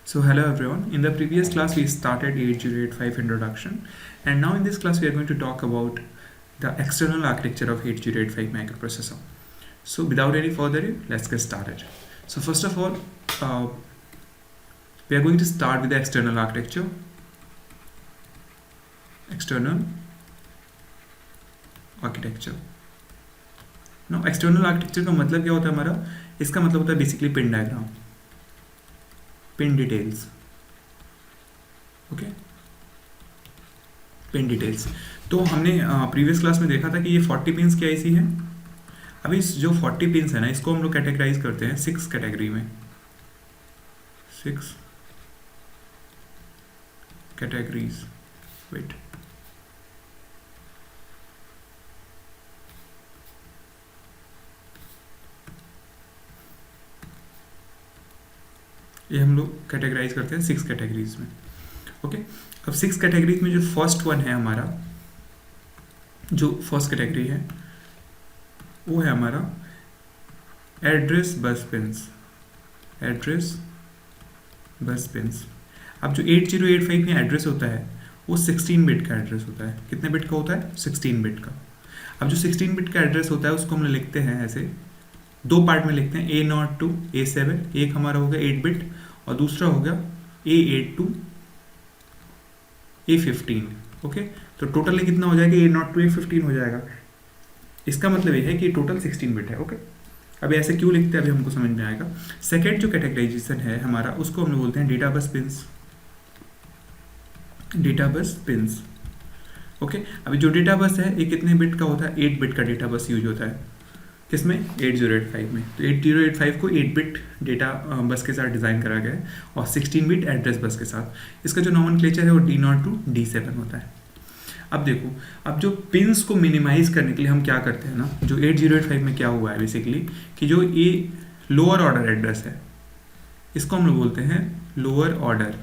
So hello everyone. In the previous class we started 8085 introduction, and now in this class we are going to talk about the external architecture of 8085 microprocessor. So without any further ado, let's get started. So first of all, we are going to start with the external architecture. External architecture. Now external architecture का मतलब क्या होता है हमारा? इसका मतलब होता है basically pin diagram, pin details. Okay, pin details. तो हमने प्रीवियस क्लास में देखा था कि ये 40 पिन्स की आईसी है. अभी इस जो 40 पिन्स है ना, इसको हम लोग कैटेगराइज करते हैं 6 कैटेगरी में. 6 कैटेगरीज. वेट, ये हम लोग कैटेगराइज करते हैं 6 कैटेगरीज में. ओके, अब 6 कैटेगरीज में जो फर्स्ट वन है हमारा, जो फर्स्ट कैटेगरी है वो है हमारा address bus pins. Address bus pins. अब जो 8085 में एड्रेस होता है वो 16 बिट का एड्रेस होता है. कितने बिट का होता है? 16 बिट का. अब जो 16 बिट का एड्रेस होता है उसको हम लिखते हैं ऐसे, दो पार्ट में लिखते हैं, A0 to A7. एक हमारा हो गया 8 बिट और दूसरा हो गया A8 to A15. ओके, तो टोटल कितना हो जाएगा? A0 to A15 हो जाएगा. इसका मतलब ये है कि टोटल 16 बिट है. ओके, अब ऐसे क्यों लिखते हैं अभी हमको समझ में आएगा. सेकेंड जो कैटेगराइजेशन है हमारा, उसको हम लोग बोलते हैं data bus pins. Data bus pins. Okay, अभी जो डेटा बस है ये कितने बिट का होता है? 8 बिट का डेटा बस यूज होता है. किसमें? 8085 में. तो 8085 को 8 बिट डेटा बस के साथ डिज़ाइन करा गया है और 16 बिट एड्रेस बस के साथ. इसका जो नॉमेनक्लेचर है वो D0 to D7 होता है. अब देखो, अब जो पिन्स को मिनिमाइज करने के लिए हम क्या करते हैं ना, जो 8085 में क्या हुआ है बेसिकली कि जो ये लोअर ऑर्डर एड्रेस है इसको हम लोग बोलते हैं लोअर ऑर्डर,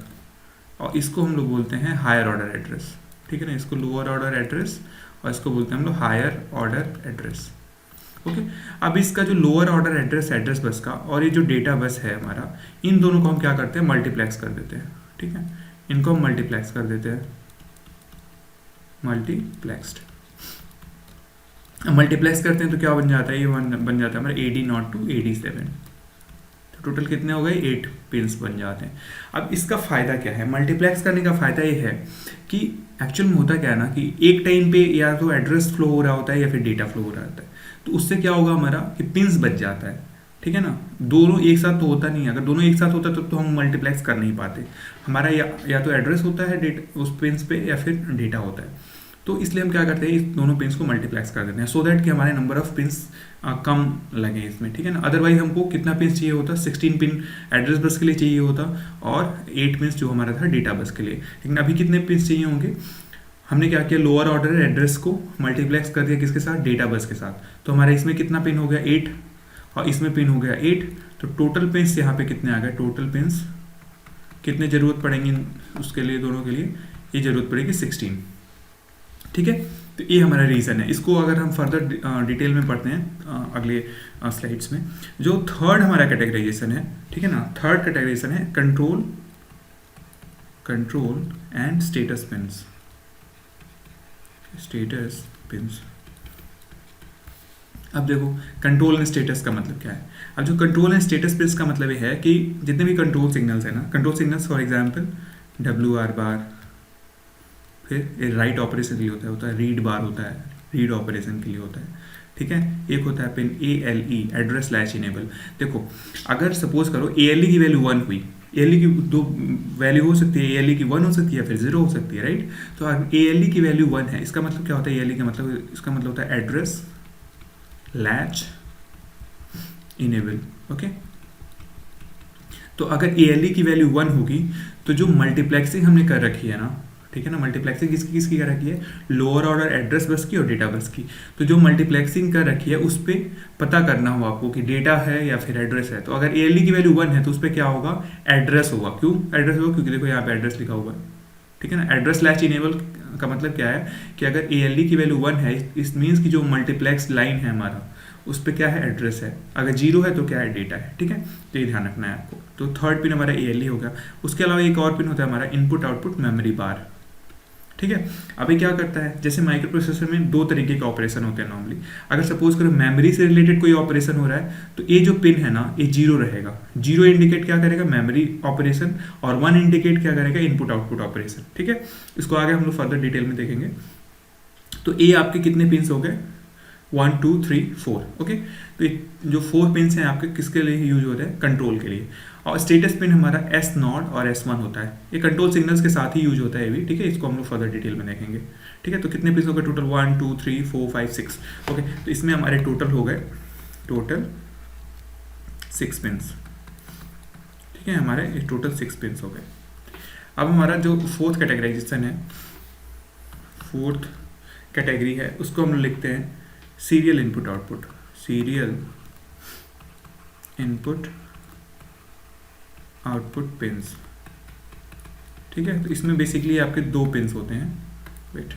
और इसको हम लोग बोलते हैं हायर ऑर्डर एड्रेस. ठीक है ना, इसको लोअर ऑर्डर एड्रेस और इसको बोलते हैं हम लोग हायर ऑर्डर एड्रेस. ओके, अब इसका जो lower order address address bus का और ये जो डेटा बस है हमारा, इन दोनों को हम क्या करते हैं? मल्टीप्लेक्स कर देते हैं. ठीक है, इनको हम मल्टीप्लेक्स कर देते हैं. मल्टीप्लेक्स्ड. मल्टीप्लेक्स करते हैं तो क्या बन जाता है? ये बन जाता है हमारा AD0 to AD7. तो टोटल कितने हो गए? 8 पिन्स बन जाते हैं. अब इसका फ़ायदा क्या है? मल्टीप्लेक्स करने का फ़ायदा ये है कि एक्चुअल में होता क्या है ना कि एक टाइम पे या तो एड्रेस फ्लो हो रहा होता है या फिर डेटा फ्लो हो रहा होता है. तो उससे क्या होगा हमारा कि पिन्स बच जाता है. ठीक है ना, दोनों एक साथ तो होता नहीं है. अगर दोनों एक साथ होता तो हम मल्टीप्लेक्स कर नहीं पाते. हमारा या तो एड्रेस होता है डेटा उस पिन्स पे या फिर डेटा होता है. तो इसलिए हम क्या करते हैं, इस दोनों पिन्स को मल्टीप्लेक्स कर देते हैं सो दैट कि हमारे नंबर ऑफ पिन्स कम लगे इसमें. ठीक है ना, अदरवाइज हमको कितना पिन्स चाहिए होता? 16 पिन एड्रेस बस के लिए चाहिए होता और 8 पिन्स जो हमारा था डेटा बस के लिए. लेकिन अभी कितने पिन्स चाहिए होंगे? हमने क्या किया? लोअर ऑर्डर एड्रेस को मल्टीप्लेक्स कर दिया किसके साथ? डेटा बस के साथ. तो हमारे इसमें कितना पिन हो गया? 8, और इसमें पिन हो गया 8. तो टोटल पिन्स यहाँ पे कितने आ गए? टोटल पिन्स कितने जरूरत पड़ेंगे उसके लिए? दोनों के लिए ये जरूरत पड़ेगी 16. ठीक है, तो ये हमारा रीज़न है. इसको अगर हम फर्दर डिटेल में पढ़ते हैं अगले स्लाइड्स में. जो थर्ड हमारा कैटेगराइजेशन है, ठीक है ना, थर्ड कैटेगराइजेशन है control and status pins. Status pins. अब देखो, कंट्रोल एंड स्टेटस का मतलब क्या है? अब जो कंट्रोल एंड स्टेटस पिन्स का मतलब ये है कि जितने भी कंट्रोल सिग्नल्स है ना, control signals for example WR बार, फिर राइट ऑपरेशन के लिए होता है रीड बार होता है, रीड ऑपरेशन के लिए होता है. ठीक है, एक होता है pin ALE, address latch enable. देखो, अगर सपोज करो ALE की वैल्यू 1 हुई, ALE की दो वैल्यू हो सकती है, ALE की 1 हो सकती है फिर 0 हो सकती है, राइट. तो ALE की वैल्यू 1 है, इसका मतलब क्या होता है? ALE का मतलब, इसका मतलब होता है एड्रेस लैच इनेबल. ओके, तो अगर ALE की वैल्यू 1 होगी तो जो मल्टीप्लेक्सिंग हमने कर रखी है ना, ठीक है ना, मल्टीप्लेक्सिंग किसकी किसकी कर रखी है? लोअर ऑर्डर एड्रेस बस की और डेटा बस की. तो जो मल्टीप्लेक्सिंग कर रखी है उस पर पता करना हो आपको कि डेटा है या फिर एड्रेस है. तो अगर ALE की वैल्यू 1 है तो उस पर क्या होगा? एड्रेस होगा. क्यों एड्रेस होगा? क्योंकि देखो यहाँ पे एड्रेस लिखा हुआ है. ठीक है ना, एड्रेस लैच इनेबल का मतलब क्या है कि अगर ALE की वैल्यू 1 है, इस मीन्स की जो मल्टीप्लेक्स लाइन है हमारा उस पर क्या है? एड्रेस है. अगर 0 है तो क्या है? डेटा है. ठीक है, तो ये ध्यान रखना है आपको. तो थर्ड पिन हमारा ALE हो गया। उसके अलावा एक और पिन होता है हमारा इनपुट आउटपुट मेमोरी बार, ठीक है। अभी क्या करता है, जैसे माइक्रो प्रोसेसर में दो तरीके के ऑपरेशन होते हैं नॉर्मली। अगर सपोज करो मेमोरी से रिलेटेड कोई ऑपरेशन हो रहा है तो ये जो पिन है ना ये जीरो रहेगा। जीरो इंडिकेट क्या करेगा, मेमोरी ऑपरेशन, और वन इंडिकेट क्या करेगा, इनपुट आउटपुट ऑपरेशन, ठीक है। इसको आगे हम लोग फर्दर डिटेल में देखेंगे। तो ये आपके कितने पिन्स हो गए, 1 2 3 4, ओके। तो जो 4 पिन्स हैं आपके किसके लिए यूज होते हैं, कंट्रोल के लिए। और स्टेटस पिन हमारा S0 और S1 होता है, ये कंट्रोल सिग्नल्स के साथ ही यूज होता है ये भी, ठीक है। इसको हम लोग फर्दर डिटेल में देखेंगे, ठीक है। तो कितने पिन्स हो गए टोटल, 1 2 3 4 5 6, ओके। तो इसमें हमारे टोटल हो गए टोटल 6 पिन्स, ठीक है। हमारे टोटल 6 पिन्स हो गए। अब हमारा जो फोर्थ कैटेगराइजेशन है, फोर्थ कैटेगरी है, उसको हम लोग लिखते हैं serial input output, serial input output pins, ठीक है। तो इसमें बेसिकली आपके दो पिंस होते हैं, वेट,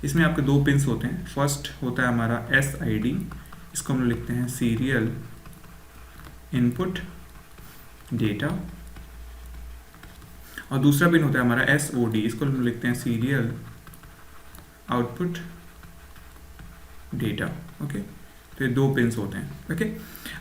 इसमें आपके दो पिंस होते हैं। फर्स्ट होता है हमारा SID, इसको हम लोग लिखते हैं सीरियल इनपुट डेटा, और दूसरा पिन होता है हमारा SOD, इसको हम लोग लिखते हैं सीरियल आउटपुट डेटा, ओके। तो ये दो पिंस होते हैं, ओके।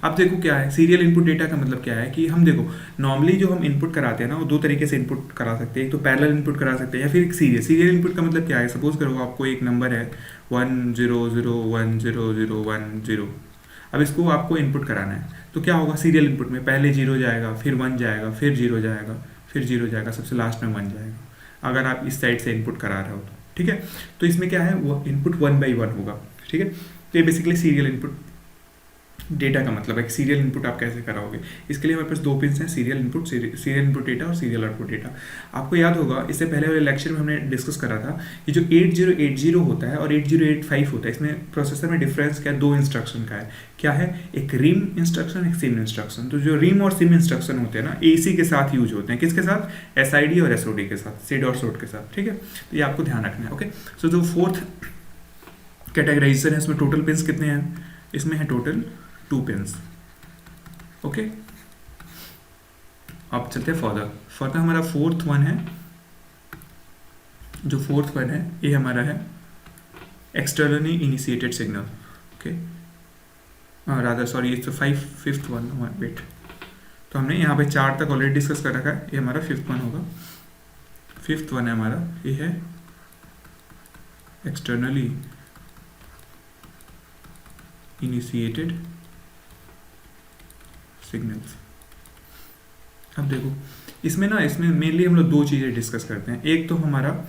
अब देखो क्या है सीरियल इनपुट डेटा का मतलब क्या है कि हम देखो नॉर्मली जो हम इनपुट कराते हैं ना वो दो तरीके से इनपुट करा सकते हैं, एक तो पैरेलल इनपुट करा सकते हैं या फिर सीरियल। सीरियल इनपुट का मतलब क्या है, सपोज करो आपको एक नंबर है 1001010। अब इसको आपको इनपुट कराना है तो क्या होगा, सीरियल इनपुट में पहले 0 जाएगा, फिर 1 जाएगा, फिर 0 जाएगा, फिर 0 जाएगा, सबसे लास्ट में 1 जाएगा, अगर आप इस साइड से इनपुट करा रहे हो तो, ठीक है। तो इसमें क्या है, वो इनपुट 1 by 1 होगा, ठीक है। तो ये बेसिकली सीरियल इनपुट डेटा का मतलब है कि सीरियल इनपुट आप कैसे कराओगे। इसके लिए हमारे पास दो पिन्स हैं, सीरियल इनपुट डेटा और सीरियल आउटपुट डेटा। आपको याद होगा इससे पहले वाले लेक्चर में हमने डिस्कस करा था कि जो 8080 होता है और 8085 होता है, इसमें प्रोसेसर में डिफरेंस क्या है, दो इंस्ट्रक्शन का है। क्या है, एक रिम इंस्ट्रक्शन, एक सिम इंस्ट्रक्शन। तो जो रिम और सिम इंस्ट्रक्शन होते हैं ना AC के साथ यूज होते हैं, किसके साथ, SID और SOD के साथ, सिड और सोड के साथ, ठीक है। तो ये आपको ध्यान रखना है, ओके। सो जो फोर्थ कैटेगराइजेशन है इसमें टोटल पिन्स कितने हैं, इसमें है टोटल 2 पिन्स, ओके। अब चलते हैं फर्दर हमारा फोर्थ वन है, जो फोर्थ वन है ये हमारा है externally initiated signal, okay. Rather sorry it's fifth one, wait. तो हमने यहाँ पे 4 तक ऑलरेडी डिस्कस कर रखा है, ये हमारा फिफ्थ वन होगा। फिफ्थ वन है हमारा, ये है एक्सटर्नली इनिशिएटेड सिग्नल्स। अब देखो इसमें मेनली हम लोग दो चीज़ें डिस्कस करते हैं, एक तो हमारा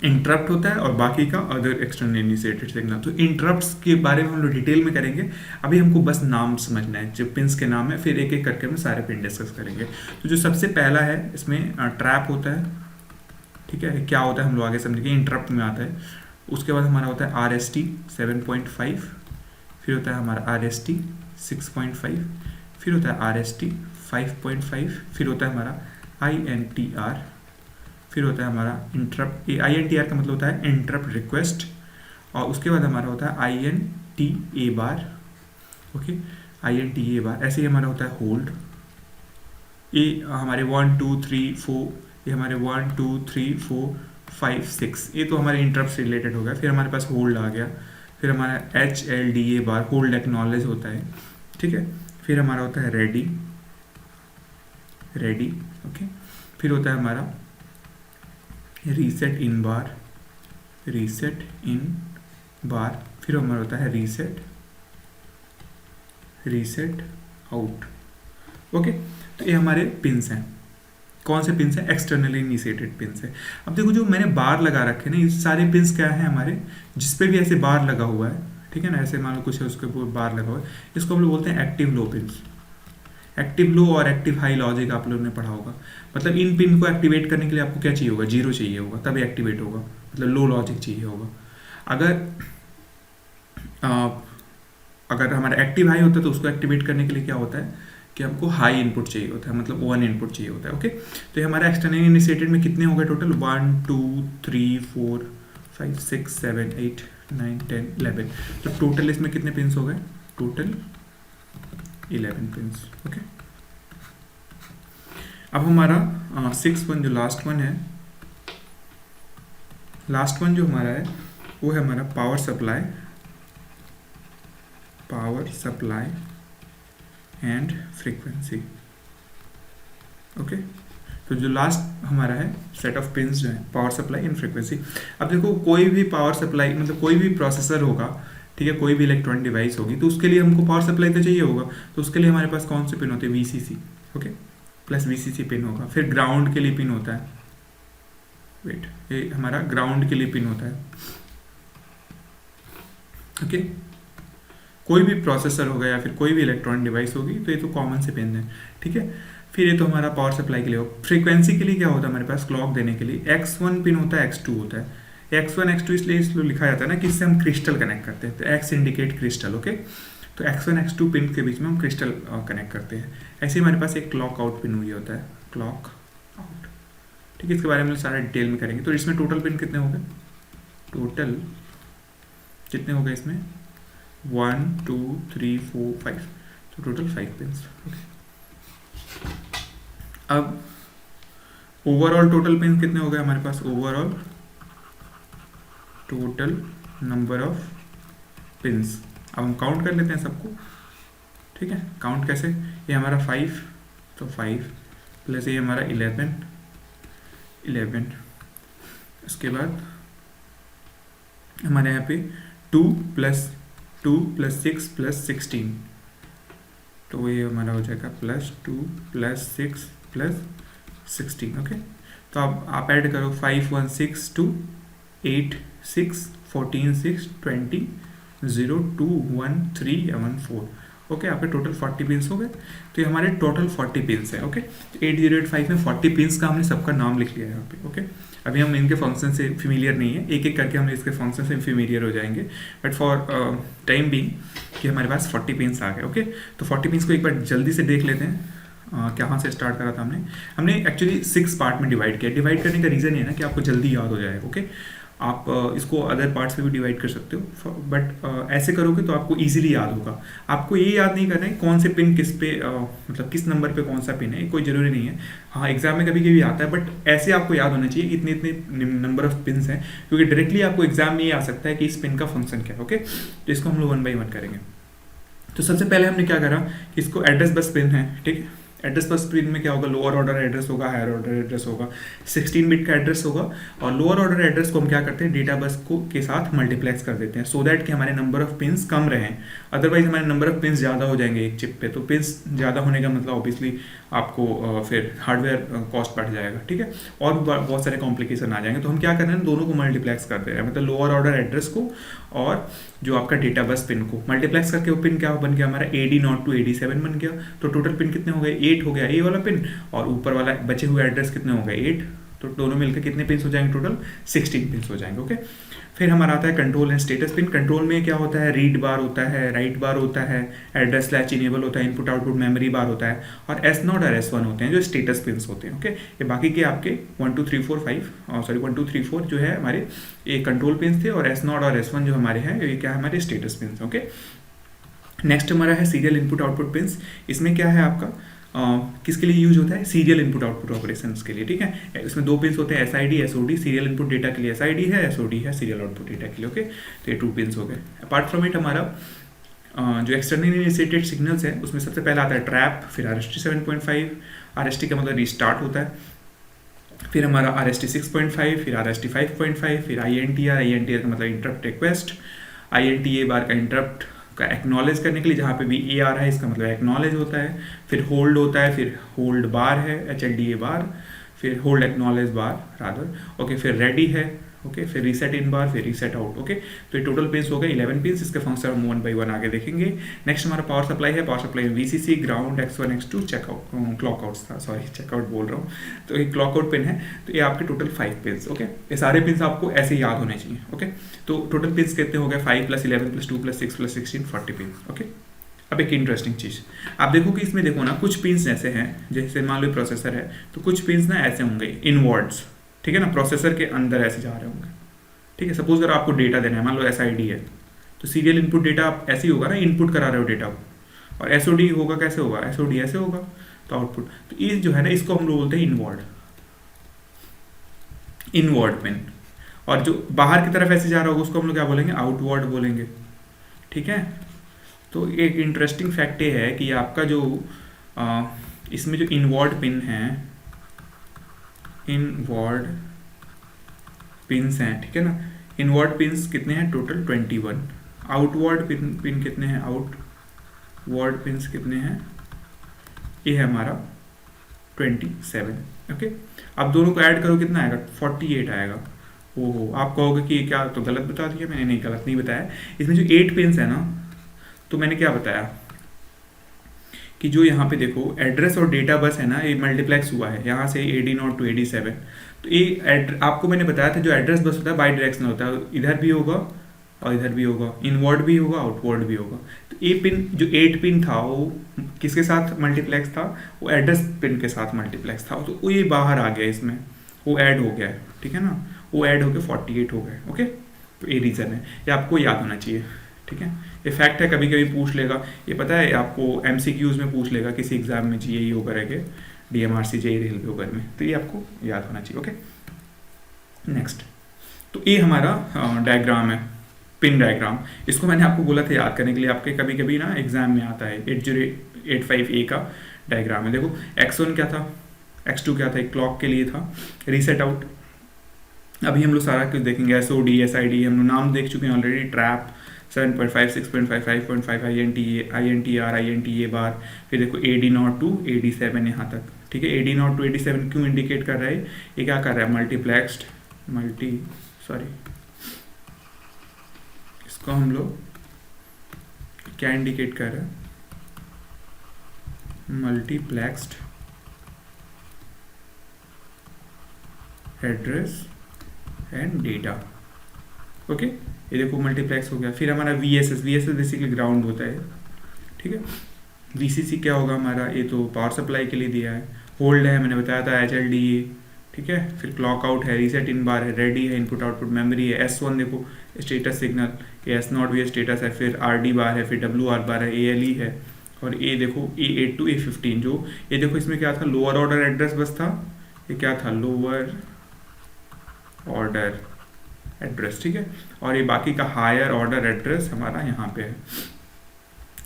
इंटरप्ट होता है और बाकी का अदर एक्सटर्नल इनिशिएटेड सिग्नल। तो इंटरप्ट्स के बारे में हम लोग डिटेल में करेंगे, अभी हमको बस नाम समझना है, जो पिन्स के नाम है, फिर एक एक करके हम सारे पिन डिस्कस करेंगे। तो जो सबसे पहला है इसमें ट्रैप होता है, ठीक है। क्या होता है हम लोग आगे समझेंगे, इंटरप्ट में आता है। उसके बाद हमारा होता है RST 7.5, फिर होता है हमारा RST 6.5, फिर होता है RST 5.5, फिर होता है हमारा INTR, फिर होता है हमारा इंटरप्ट। INTR का मतलब होता है इंटरप्ट रिक्वेस्ट, और उसके बाद हमारा होता है INTA बार, ओके। INTA बार, ऐसे ही हमारा होता है होल्ड। ये हमारे 1 2 3 4, ये हमारे 1 2 3 4 5 6, ये तो हमारे इंटरप्ट से रिलेटेड हो गया। फिर हमारे पास होल्ड आ गया, फिर हमारा HLDA बार, होल्ड एक्नॉलेज होता है, ठीक है। फिर हमारा होता है रेडी, ओके। फिर होता है हमारा रीसेट इन बार, फिर हमारा होता है रीसेट आउट, ओके। तो ये हमारे पिन्स हैं। कौन से पिन्स हैं, एक्सटर्नली इनिशिएटेड पिन्स है। अब देखो जो मैंने बार लगा रखे ना, ये सारे पिन्स क्या है हमारे, जिस पे भी ऐसे बार लगा हुआ है, ठीक है ना, ऐसे मान लो कुछ है उसके ऊपर बार लगा हुआ है, इसको हम लोग बोलते हैं active low pins. Active low और एक्टिव हाई लॉजिक आप लोगों ने पढ़ा होगा। मतलब इन पिन को एक्टिवेट करने के लिए आपको क्या चाहिए होगा, 0 चाहिए होगा, तब एक्टिवेट होगा, मतलब लो लॉजिक चाहिए होगा। अगर हमारा एक्टिव हाई होता है तो उसको एक्टिवेट करने के लिए क्या होता है कि हमको हाई इनपुट चाहिए होता है, मतलब 1 इनपुट चाहिए होता है, ओके। तो ये हमारा एक्सटर्नल इनिशिएटेड में कितने हो गए टोटल, 1 2 3 4 5 6 7 8 9 10 11। तो टोटल इसमें कितने पिन्स हो गए, टोटल 11 पिन्स, ओके। अब हमारा 6 1 जो लास्ट वन है, लास्ट वन जो हमारा है वो है हमारा power supply and frequency. Okay, तो जो लास्ट हमारा है सेट ऑफ पिंस जो है पावर सप्लाई एंड फ्रीक्वेंसी। अब देखो कोई भी पावर सप्लाई मतलब कोई भी प्रोसेसर होगा, ठीक है, कोई भी इलेक्ट्रॉनिक डिवाइस होगी, तो उसके लिए हमको पावर सप्लाई तो चाहिए होगा। तो उसके लिए हमारे पास कौन से पिन होते हैं, VCC, okay, plus VCC pin होगा। फिर ग्राउंड के लिए पिन होता है, वेट, ये हमारा ग्राउंड के लिए पिन होता है। ओके, कोई भी प्रोसेसर होगा या फिर कोई भी इलेक्ट्रॉनिक डिवाइस होगी तो ये तो कॉमन से पिन है, ठीक है। फिर ये तो हमारा पावर सप्लाई के लिए हो। फ्रीक्वेंसी के लिए क्या होता है हमारे पास, क्लॉक देने के लिए X1 पिन होता है, X2 होता है। X1 X2 इसलिए लिखा जाता है ना कि इससे हम क्रिस्टल कनेक्ट करते हैं, तो X इंडिकेट क्रिस्टल, ओके। तो X1 X2 पिन के बीच में हम क्रिस्टल कनेक्ट करते हैं। ऐसे ही हमारे पास एक क्लॉक आउट पिन हुई होता है, क्लॉक आउट, ठीक है। इसके बारे में सारा डिटेल में करेंगे। तो इसमें टोटल पिन कितने हो गए, टोटल कितने हो गए इसमें, 1 2 3 4 5, तो टोटल 5 पिन्स, ओके। अब ओवरऑल टोटल पिन कितने हो गए हमारे पास, overall total number of pins. अब हम काउंट कर लेते हैं सबको, ठीक है। काउंट कैसे, ये हमारा 5, तो 5 प्लस ये हमारा 11, इसके बाद हमारे यहाँ पे 2 + 2 + 6 + 16, तो ये हमारा हो जाएगा +2 + 6 + 16, ओके। तो अब आप ऐड करो 5 1 6 2 8 6 14 6 20 0 2 1 3 1 4, ओके। आपके टोटल 40 पिन्स हो गए। तो ये हमारे टोटल 40 पिन्स हैं, ओके। 8085 में 40 पिन्स का हमने सबका नाम लिख लिया है यहाँ पे, ओके। अभी हम इनके फंक्शन से फेमिलियर नहीं है, एक एक करके हम इसके फंक्शन से फेमिलियर हो जाएंगे, बट फॉर टाइम बीइंग कि हमारे पास 40 पिन्स आ गए, ओके। तो 40 पिन्स को एक बार जल्दी से देख लेते हैं। कहाँ से स्टार्ट करा था हमने एक्चुअली 6 पार्ट में डिवाइड किया। डिवाइड करने का रीज़न ये है ना कि आपको जल्दी याद हो जाए, ओके। आप इसको अदर पार्ट्स में भी डिवाइड कर सकते हो, बट ऐसे करोगे तो आपको इजीली याद होगा। आपको ये याद नहीं करना है कौन से पिन किस पे मतलब किस नंबर पे कौन सा पिन है, कोई ज़रूरी नहीं है। हाँ, एग्जाम में कभी कभी आता है, बट ऐसे आपको याद होना चाहिए इतने इतने नंबर ऑफ पिन्स हैं, क्योंकि डायरेक्टली आपको एग्जाम में ये आ सकता है कि इस पिन का फंक्शन क्या है, ओके। तो इसको हम लोग 1 by 1 करेंगे। तो सबसे पहले हमने क्या करा, इसको एड्रेस बस पिन है, ठीक है। एड्रेस बस पिन में क्या होगा, लोअर ऑर्डर एड्रेस होगा, हायर ऑर्डर एड्रेस होगा, 16 बिट का एड्रेस होगा। और लोअर ऑर्डर एड्रेस को हम क्या करते हैं, डेटा बस को के साथ मल्टीप्लेक्स कर देते हैं, सो दैट कि हमारे नंबर ऑफ पिन्स कम रहें। अदरवाइज हमारे नंबर ऑफ पिन्स ज़्यादा हो जाएंगे एक चिप पे, तो पिन्स ज़्यादा होने का मतलब ऑब्वियसली आपको फिर हार्डवेयर कॉस्ट बढ़ जाएगा, ठीक है, और बहुत सारे कॉम्प्लिकेशन आ जाएंगे। तो हम क्या कर रहे हैं, दोनों को मल्टीप्लेक्स कर दे रहे हैं, मतलब लोअर ऑर्डर एड्रेस को और जो आपका डेटा बस पिन को मल्टीप्लेक्स करके वो पिन क्या बन गया हमारा, AD0 to AD7 बन गया। तो टोटल पिन कितने हो गए, 8 हो गया ए वाला पिन, और ऊपर वाला बचे हुए एड्रेस कितने हो गए, 8। तो दोनों मिलकर कितने पिन्स हो जाएंगे, टोटल 16 पिन्स हो जाएंगे, ओके। फिर हमारा आता है control and status pin. Control में क्या होता है, रीड बार होता है, राइट बार होता है, एड्रेस स्लैश इनेबल होता है, इनपुट आउटपुट मेमोरी बार होता है, और S0 और S1 होते हैं जो स्टेटस पिन्स होते हैं, ओके। ये बाकी के आपके 1 2 3 4 5 सॉरी 1 2 3 4 जो है हमारे ये कंट्रोल पिन्स थे, और S0 और S1 जो हमारे हैं ये क्या है, हमारे स्टेटस पिन्स, ओके। नेक्स्ट हमारा है सीरियल इनपुट आउटपुट पिन्स। इसमें क्या है आपका किसके लिए यूज होता है, सीरियल इनपुट आउटपुट ऑपरेशंस के लिए, ठीक है। इसमें 2 पिन्स होते हैं, SID SOD। Serial input data के लिए SID है, SOD है सीरियल आउटपुट डेटा के लिए, ओके। तो ये 2 पिन्स हो गए। अपार्ट फ्रॉम इट हमारा जो एक्सटर्नली इनिशिएटेड सिग्नल्स है उसमें सबसे पहला आता है ट्रैप, फिर RST 7.5। RST का मतलब रिस्टार्ट होता है, फिर हमारा RST 6.5, फिर RST 5.5, फिर INTR का मतलब इंटरप्ट रिक्वेस्ट, INTA बार का इंटरप्ट का एक्नॉलेज करने के लिए, जहाँ पे भी ए आ रहा है इसका मतलब एक्नॉलेज होता है, फिर होल्ड होता है, फिर होल्ड बार है HLDA बार, फिर होल्ड एक्नॉलेज बार रादर, ओके। फिर रेडी है, ओके। फिर रीसेट इन बार, फिर रीसेट आउट, ओके। तो ये टोटल पिन्स हो गए 11 पिन्स। इसके फंक्शन हम 1 by 1 आगे देखेंगे। नेक्स्ट हमारा पावर सप्लाई है। पावर सप्लाई में VCC, ground, X1 X2, checkout, clock out था, सॉरी चेकआउट बोल रहा हूँ, तो ये क्लॉक आउट पिन है। तो ये आपके टोटल 5 पिन्स, ओके। ये सारे पिन्स आपको ऐसे याद होने चाहिए, ओके। तो टोटल पिन्स कितने हो गए, 5 + 11 + 2 + 6 + 16 40 पिन्स, ओके। अब एक इंटरेस्टिंग चीज़ आप देखो कि इसमें देखो ना, कुछ पिन्स ऐसे हैं, जैसे मान लो प्रोसेसर है तो कुछ पिन्स ना ऐसे होंगे इनवर्ड्स, ठीक है ना, प्रोसेसर के अंदर ऐसे जा रहे होंगे, ठीक है। सपोज अगर आपको डेटा देना है, मान लो SID है, तो सीरियल इनपुट डेटा आप ऐसे ही होगा ना, इनपुट करा रहे हो डेटा को, और SOD होगा कैसे होगा, SOD ऐसे होगा। तो आउटपुट, तो ये जो है ना इसको हम लोग बोलते हैं इनवर्ड पिन। और जो बाहर की तरफ ऐसे जा रहा होगा उसको हम लोग क्या बोलेंगे, आउटवर्ड बोलेंगे। ठीक है, तो एक इंटरेस्टिंग फैक्ट ये है कि आपका जो इसमें जो इनवर्ड पिन है, इनवर्ड पिन्स हैं, ठीक है ना, इनवर्ड पिन्स कितने हैं टोटल 21। आउटवर्ड पिन कितने हैं, आउटवर्ड पिन्स कितने हैं, ये है हमारा 27। ओके, अब दोनों को ऐड करो कितना आएगा, 48 आएगा। ओहो, आप कहोगे कि क्या तो गलत बता दिया मैंने, नहीं गलत नहीं बताया। इसमें जो 8 पिन्स है ना, तो मैंने क्या बताया कि जो यहाँ पे देखो एड्रेस और डेटा बस है ना, ये मल्टीप्लेक्स हुआ है यहाँ से AD0 टू AD7। तो ये आपको मैंने बताया था जो एड्रेस बस होता है बाई डायरेक्शनल होता है, इधर भी होगा और इधर भी होगा, इनवर्ड भी होगा आउटवर्ड भी होगा। तो ये पिन जो 8 पिन था वो किसके साथ मल्टीप्लेक्स था, वो एड्रेस पिन के साथ मल्टीप्लेक्स था, तो ये बाहर आ गया, इसमें वो ऐड हो गया है। ठीक है ना, वो ऐड होकर 48 हो गए। ओके, तो ये रीज़न है, ये आपको याद होना चाहिए। ठीक है, ये फैक्ट है, कभी कभी पूछ लेगा, ये पता है आपको MCQs में पूछ लेगा किसी एग्जाम में, GAE वगैरह के, DMRC JEE रेलवे वगैरह में, तो ये आपको याद होना चाहिए। ओके, नेक्स्ट, तो ये हमारा डायग्राम है, पिन डायग्राम। इसको मैंने आपको बोला था याद करने के लिए, आपके कभी कभी ना एग्जाम में आता है। 8085A का डायग्राम है। देखो X1 क्या था, X2 क्या था, एक क्लॉक के लिए था, रीसेट आउट। अभी हम लोग सारा कुछ देखेंगे, SOD SID हम लोग नाम देख चुके हैं ऑलरेडी, ट्रैप 7.5 6.5 5.5 INTR INTA बार, फिर देखो AD0 टू AD7 यहाँ तक। ठीक है, AD0 टू AD7 क्यों इंडिकेट कर रहा है, ये क्या कर रहा है, इसको हम लोग क्या इंडिकेट कर रहे हैं, multiplexed address and data. Okay, ये देखो मल्टीप्लेक्स हो गया। फिर हमारा VSS बेसिकली ग्राउंड होता है। ठीक है, VCC क्या होगा हमारा, ये तो पावर सप्लाई के लिए दिया है। होल्ड है, मैंने बताया था HLDA। ठीक है, फिर क्लॉक आउट है, रीसेट इन बार है, रेडी है, इनपुट आउटपुट मेमोरी है, S1 देखो स्टेटस सिग्नल, ये S0 भी स्टेटस है, फिर RD बार है, फिर WR बार है, ALE है, और ये देखो A8 टू A15 जो ये देखो इसमें क्या था, लोअर ऑर्डर एड्रेस बस था, ये क्या था, लोअर ऑर्डर एड्रेस। ठीक है, और ये बाकी का हायर ऑर्डर एड्रेस हमारा यहाँ पे है।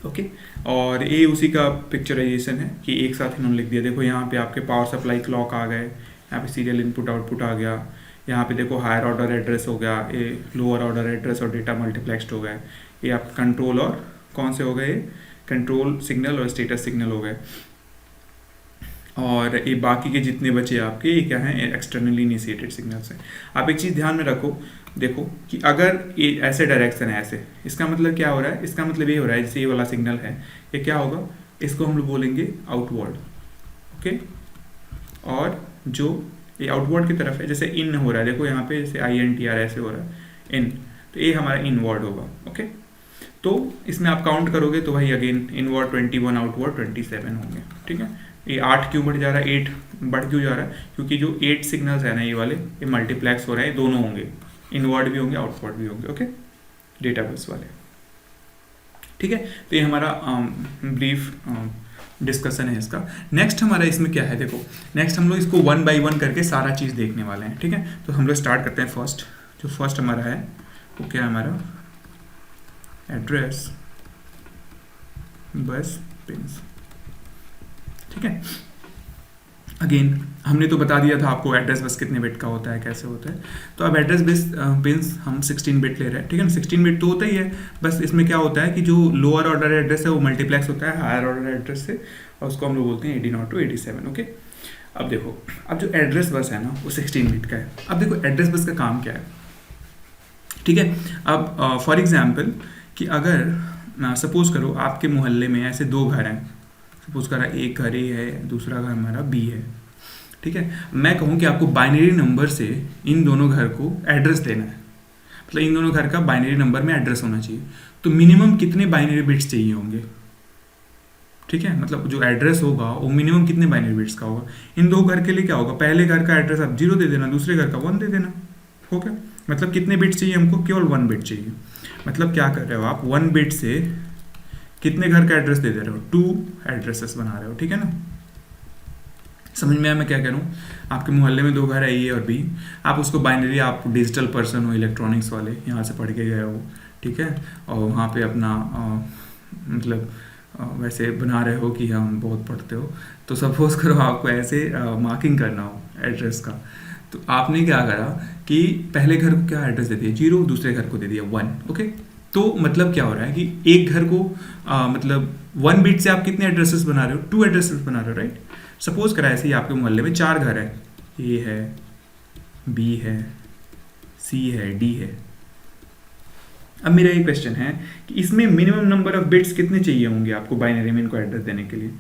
ओके, और ये उसी का पिक्चराइजेशन है कि एक साथ इन्होंने लिख दिया। देखो यहाँ पे आपके पावर सप्लाई क्लॉक आ गए, यहाँ पे सीरियल इनपुट आउटपुट आ गया, यहाँ पे देखो हायर ऑर्डर एड्रेस हो गया, ये लोअर ऑर्डर एड्रेस और डेटा मल्टीप्लेक्स्ड हो गए, ये आप कंट्रोल और कौन से हो गए, कंट्रोल सिग्नल और स्टेटस सिग्नल हो गए, और ये बाकी के जितने बचे आपके ये क्या हैं, एक्सटर्नली इनिशिएटेड सिग्नल्स हैं। आप एक चीज़ ध्यान में रखो, देखो कि अगर ये ऐसे डायरेक्शन है ऐसे, इसका मतलब क्या हो रहा है, इसका मतलब ये हो रहा है जैसे ये वाला सिग्नल है, ये क्या होगा, इसको हम लोग बोलेंगे आउटवर्ड। ओके, और जो ये आउटवर्ड की तरफ है, जैसे इन हो रहा है, देखो यहाँ पे जैसे INTR ऐसे हो रहा है, इन, तो ये हमारा इनवर्ड होगा। ओके, तो इसमें आप काउंट करोगे तो भाई अगेन इनवर्ड 21, आउटवर्ड 27 होंगे। ठीक है, ये 8 क्यों बढ़ जा रहा है, 8 बढ़ क्यों जा रहा है, क्योंकि जो 8 सिग्नल्स है ना ये वाले, ये मल्टीप्लेक्स हो रहे हैं, दोनों होंगे, इनवर्ड भी होंगे आउटवर्ड भी होंगे। ओके, डेटा बस वाले। ठीक है, तो ये हमारा ब्रीफ डिस्कशन है इसका। नेक्स्ट हमारा इसमें क्या है, देखो नेक्स्ट हम लोग इसको 1 बाई 1 करके सारा चीज़ देखने वाले हैं। ठीक है, तो हम लोग स्टार्ट करते हैं। फर्स्ट हमारा है वो क्या है, हमारा एड्रेस बस पिन्स। ठीक है, अगेन हमने तो बता दिया था आपको एड्रेस बस कितने बिट का होता है, कैसे होता है। तो अब एड्रेस बस पिन्स हम 16 बिट ले रहे हैं। ठीक है ना, 16 बिट तो होता ही है, बस इसमें क्या होता है कि जो लोअर ऑर्डर एड्रेस है वो मल्टीप्लेक्स होता है हायर ऑर्डर एड्रेस से, और उसको हम लोग बोलते हैं AD0 टू AD7। ओके, अब देखो, अब जो एड्रेस बस है ना वो 16 बिट का है। अब देखो एड्रेस बस का काम क्या है। ठीक है, अब फॉर एग्जाम्पल कि अगर सपोज करो आपके मोहल्ले में ऐसे 2 घर हैं, सपोज करा एक घर A है, दूसरा घर हमारा B है। ठीक है, मैं कहूँ कि आपको बाइनरी नंबर से इन दोनों घर को एड्रेस देना है, मतलब इन दोनों घर का बाइनरी नंबर में एड्रेस होना चाहिए, तो मिनिमम कितने बाइनरी बिट्स चाहिए होंगे। ठीक है, मतलब जो एड्रेस होगा वो मिनिमम कितने बाइनरी बिट्स का होगा। इन 2 घर के लिए क्या होगा, पहले घर का एड्रेस आप 0 दे देना, दूसरे घर का 1 दे देना। हो गया, मतलब कितने बिट्स चाहिए हमको, केवल 1 बिट चाहिए। मतलब क्या कर रहे हो आप, 1 बिट से कितने घर का एड्रेस दे रहे हो, 2 एड्रेसेस बना रहे हो। ठीक है ना, समझ में आया मैं क्या कह रहा हूँ? आपके मोहल्ले में 2 घर है, ए और बी, आप उसको बाइनरी, आप डिजिटल पर्सन हो, इलेक्ट्रॉनिक्स वाले, यहाँ से पढ़ के गए हो, ठीक है, और वहाँ पे अपना मतलब वैसे बना रहे हो कि हम बहुत पढ़ते हो, तो सपोज करो आपको ऐसे मार्किंग करना हो एड्रेस का, तो आपने क्या करा कि पहले घर को क्या एड्रेस दे दिया 0, दूसरे घर को दे दिया 1, ओके। तो मतलब क्या हो रहा है कि एक घर को मतलब 1 बिट से आप कितने एड्रेसेस बना रहे हो, 2 एड्रेसेस बना रहे हो, राइट। सपोज करा ऐसे ही आपके मोहल्ले में 4 घर है, ए है, बी है, सी है, डी है। अब मेरा ये क्वेश्चन है कि इसमें मिनिमम नंबर ऑफ बिट्स कितने चाहिए होंगे आपको बाइनरी में इनको एड्रेस देने के लिए?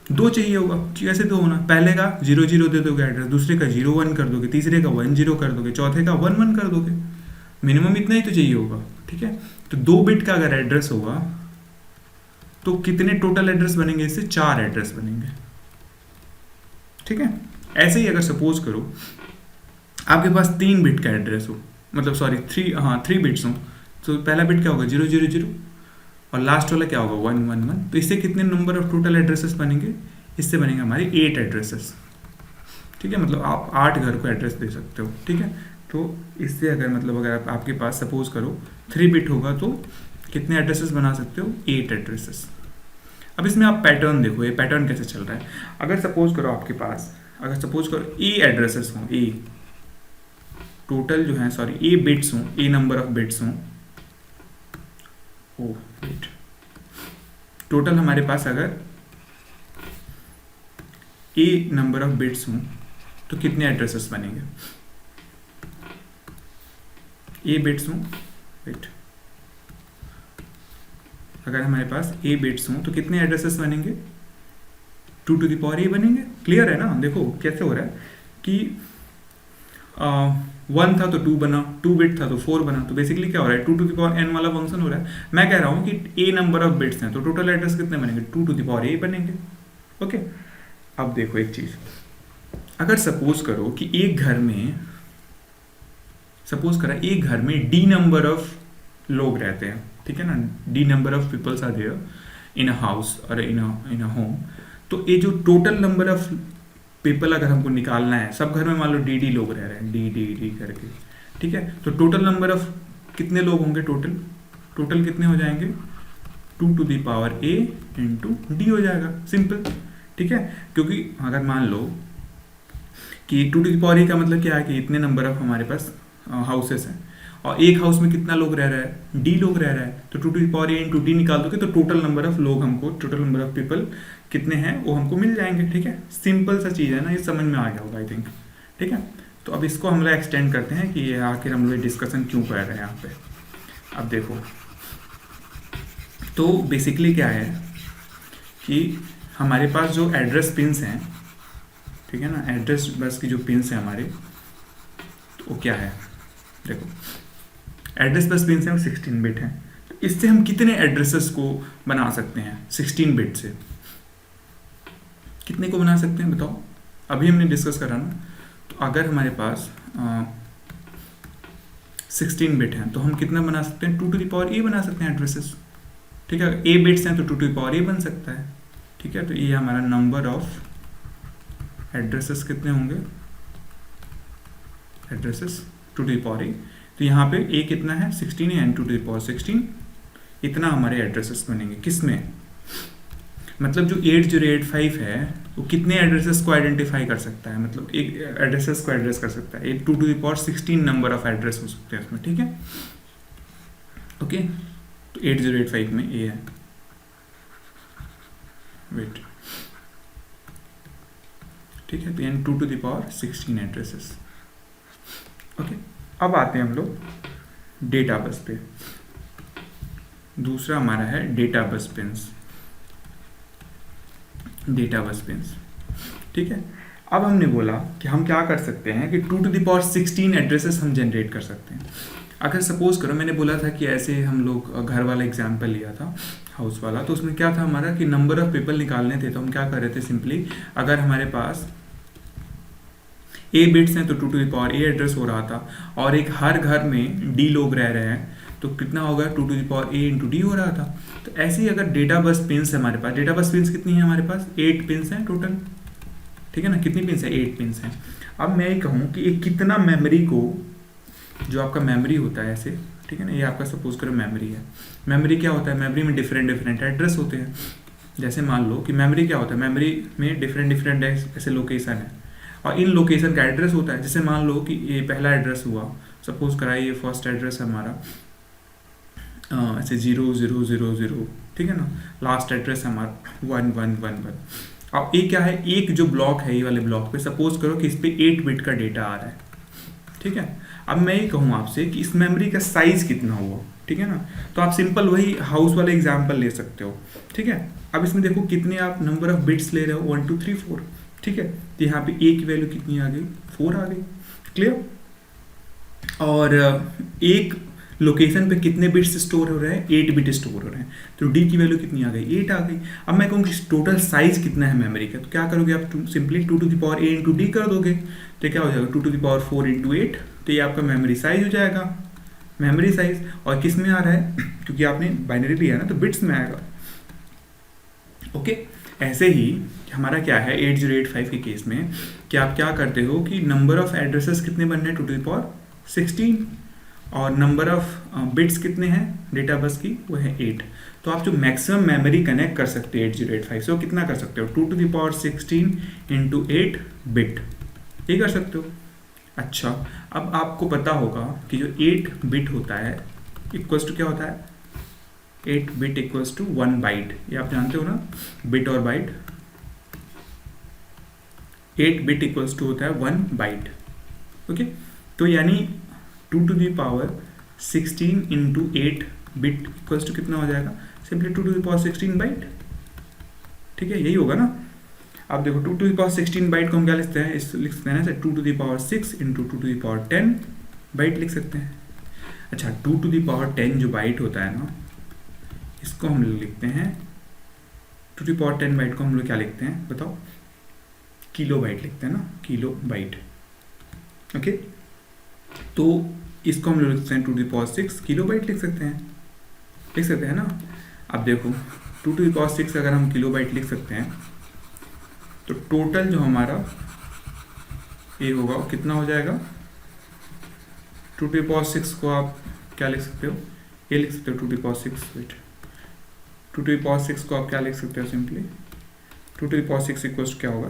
2 चाहिए होगा। कैसे 2 होना? पहले का 0 0 दे दोगे एड्रेस, दूसरे का 0 1 कर दोगे, तीसरे का 1 0 कर दोगे, चौथे का 1 1 कर दोगे। मिनिमम इतना ही तो चाहिए होगा, ठीक है। तो 2 बिट का अगर एड्रेस होगा तो कितने टोटल एड्रेस बनेंगे? इससे 4 एड्रेस बनेंगे, ठीक है। ऐसे ही अगर सपोज करो आपके पास 3 बिट का एड्रेस हो, मतलब सॉरी 3 बिट्स हो, तो पहला बिट क्या होगा 0 0 0 और लास्ट वाला क्या होगा 1 1 1। तो इससे कितने नंबर ऑफ टोटल एड्रेसेस बनेंगे? इससे बनेंगे हमारे 8 एड्रेसेस, ठीक है। मतलब आप 8 घर को एड्रेस दे सकते हो, ठीक है। तो इससे अगर मतलब अगर आपके पास सपोज करो 3 बिट होगा तो कितने एड्रेसेस बना सकते हो? 8 एड्रेसेस। अब इसमें आप पैटर्न देखो, ये पैटर्न कैसे चल रहा है। अगर सपोज करो आपके पास, अगर सपोज करो ए एड्रेसेस हों, ए टोटल जो है सॉरी ए बिट्स हों, ए नंबर ऑफ बिट्स हों, ओ वेट, टोटल हमारे पास अगर ए नंबर ऑफ बिट्स हों तो कितने एड्रेसेस बनेंगे? ए बिट्स हों, वेट, अगर हमारे पास ए बिट्स हों तो कितने एड्रेसेस बनेंगे? 2 टू द पावर ए बनेंगे। क्लियर है ना? देखो कैसे हो रहा है कि 1 था तो 2 बना, 2 बिट था तो 4 बना। तो बेसिकली क्या हो रहा है? 2 टू द पावर n वाला फंक्शन हो रहा है। मैं कह रहा हूँ कि ए नंबर ऑफ बिट्स हैं तो टोटल एड्रेस कितने बनेंगे? 2 टू द पावर ए बनेंगे, ओके। अब देखो एक चीज, अगर सपोज करो कि एक घर में, सपोज करा एक घर में डी नंबर ऑफ लोग रहते हैं, ठीक है ना, the number of peoples are there in a house और इन अ होम। तो ये जो टोटल नंबर ऑफ पीपल अगर हमको निकालना है, सब घर में मान लो डी लोग रह रहे हैं, डी करके, ठीक है। तो टोटल नंबर ऑफ कितने लोग होंगे? टोटल कितने हो जाएंगे? 2 to the power a into D हो जाएगा, सिंपल, ठीक है। क्योंकि अगर मान लो कि 2 टू द पावर ए का मतलब क्या है कि इतने नंबर ऑफ हमारे पास हाउसेस हैं और एक हाउस में कितना लोग रह रहा है? डी लोग रह रहा है। तो 2 to the power a into D निकाल दोगे तो टोटल नंबर ऑफ लोग हमको, टोटल नंबर ऑफ पीपल कितने हैं वो हमको मिल जाएंगे, ठीक है। सिंपल सा चीज़ है ना, ये समझ में आ गया होगा आई थिंक, ठीक है। तो अब इसको हम लोग एक्सटेंड करते हैं कि ये आखिर हम लोग डिस्कशन क्यों कर रहे हैं यहाँ पे। अब देखो तो बेसिकली क्या है कि हमारे पास जो एड्रेस पिन्स हैं, ठीक है ना, एड्रेस बस की जो पिन्स हैं हमारे, तो वो क्या है? देखो एड्रेस बस पिन्स हैं 16 बिट हैं। तो इससे हम कितने एड्रेसेस को बना सकते हैं? 16 बिट से कितने को बना सकते हैं बताओ? अभी हमने डिस्कस करा ना। तो अगर हमारे पास 16 बिट हैं तो हम कितना बना सकते हैं? 2 टू द पावर ए बना सकते हैं एड्रेसेस, ठीक है। ए बिट्स हैं तो 2 टू द पावर ए बन सकता है, ठीक है। तो ये हमारा नंबर ऑफ एड्रेसेस कितने होंगे? एड्रेसेस 2 टू द पावर ए। तो यहाँ पे ए कितना है? 16 है, 2 टू द पावर 16, इतना हमारे एड्रेसेस बनेंगे। किसमें? मतलब जो 8085 है वो कितने एड्रेसेस को आइडेंटिफाई कर सकता है? मतलब एक एड्रेसेस को एड्रेस कर सकता है। 2 to the power 16 number of address हो सकते हैं उसमें, ठीक है, ओके। तो 8085 में ए है, वेट, ठीक है। तो यानी 2 to the power 16 addresses, okay. अब आते हैं हम लोग डेटा बस पे। दूसरा हमारा है data bus pins, data bus pins, ठीक है। अब हमने बोला कि हम क्या कर सकते हैं कि 2 टू द पावर 16 एड्रेसेस हम जनरेट कर सकते हैं। अगर सपोज करो मैंने बोला था कि ऐसे हम लोग घर वाला एग्जाम्पल लिया था, हाउस वाला, तो उसमें क्या था हमारा कि नंबर ऑफ पीपल निकालने थे। तो हम क्या कर रहे थे? सिंपली अगर हमारे पास ए बिट्स हैं तो 2 to the power a address हो रहा था और एक हर घर में डी लोग रह रहे हैं तो कितना होगा? 2 to the power a into D हो रहा था। तो ऐसे ही अगर डेटा बस पिन्स हमारे पास, डेटा बस पिन्स कितनी है हमारे पास? 8 पिन्स हैं टोटल, ठीक है ना, कितनी पिंस है, 8 पिंस हैं। अब मैं ये कहूँ कि ये कितना मेमोरी को, जो आपका मेमोरी होता है ऐसे, ठीक है ना, ये आपका सपोज करो मेमोरी है। मेमोरी क्या होता है, मेमोरी में डिफरेंट डिफरेंट एड्रेस होते हैं। जैसे मान लो कि मेमोरी क्या होता है, मेमोरी में डिफरेंट डिफरेंट ऐसे लोकेशन है, और इन लोकेशन का एड्रेस होता है। जैसे मान लो कि ये पहला एड्रेस हुआ, सपोज कराइए ये फर्स्ट एड्रेस है हमारा, ऐसे 0000, ठीक है ना, लास्ट एड्रेस है हमारा 1111। अब ये क्या है, एक जो ब्लॉक है ये वाले ब्लॉक पे सपोज करो कि इस पे 8 बिट का डेटा आ रहा है, ठीक है। अब मैं ये कहूँ आपसे कि इस मेमोरी का साइज कितना हुआ, ठीक है ना, तो आप सिंपल वही हाउस वाला एग्जाम्पल ले सकते हो, ठीक है। अब इसमें देखो कितने आप नंबर ऑफ बिट्स ले रहे हो, 1 2 3 4, ठीक है। तो यहाँ पे ए की वैल्यू कितनी आ गई, 4 आ गई, क्लियर। और एक लोकेशन पे कितने बिट्स स्टोर हो रहे हैं, 8 बिट स्टोर हो रहे हैं, तो डी की वैल्यू कितनी आ गई, 8 आ गई। अब मैं कहूँ कि टोटल साइज कितना है मेमोरी का, तो क्या करोगे आप, simply 2 to the power a into D कर दोगे, तो क्या हो जाएगा 2 टू द पावर 4 इंटू 8, तो ये आपका मेमोरी साइज हो जाएगा, मेमोरी साइज। और किस में आ रहा है, क्योंकि आपने बाइनरी लिया है ना, तो बिट्स में आएगा, ओके। ऐसे ही हमारा क्या है 8085 के केस में, कि आप क्या करते हो कि नंबर ऑफ एड्रेसेस कितने बनने हैं, 2 टू द पावर 16, और नंबर ऑफ बिट्स कितने हैं डेटा बस की, वो है 8। तो आप जो मैक्सिमम मेमोरी कनेक्ट कर सकते हैं 8085 से, वो कितना कर सकते हो, 2 to the power 16 into 8 bit, ये कर सकते हो। अच्छा, अब आपको पता होगा कि जो 8 बिट होता है इक्वल्स टू क्या होता है, 8 बिट इक्वल्स टू 1 बाइट, ये आप जानते हो ना, बिट और बाइट। 8 बिट इक्वल्स टू होता है 1 बाइट, ओके। तो यानी 2 to the power 16 into 8 bit equals to कितना हो जाएगा, simply 2 to the power 16 byte, ठीक है, यही होगा ना। आप देखो 2 टू द पावर 16 बाइट को हम क्या लिखते हैं, लिख सकते हैं ना 2 to the power 6 into 2 to the power 10 byte लिख सकते हैं। अच्छा, 2 टू द पावर 10 जो बाइट होता है ना, इसको हम लिखते हैं 2 टू द पावर 10 बाइट को हम लोग क्या लिखते हैं बताओ, किलो बाइट लिखते हैं ना, किलो बाइट, ओके। तो इसको हम लोग लिखते हैं 2 to the power 6 kilo byte लिख सकते हैं ना। अब देखो 2 टू द पावर 6 अगर हम किलो बाइट लिख सकते हैं, तो टोटल जो हमारा ये होगा वो कितना हो जाएगा, 2 टू द पावर 6 को आप क्या लिख सकते हो, ये लिख सकते हो 2 to the power 6, wait, 2 to the power 6 को आप क्या लिख सकते हो, simply 2 to the power 6 equals क्या होगा,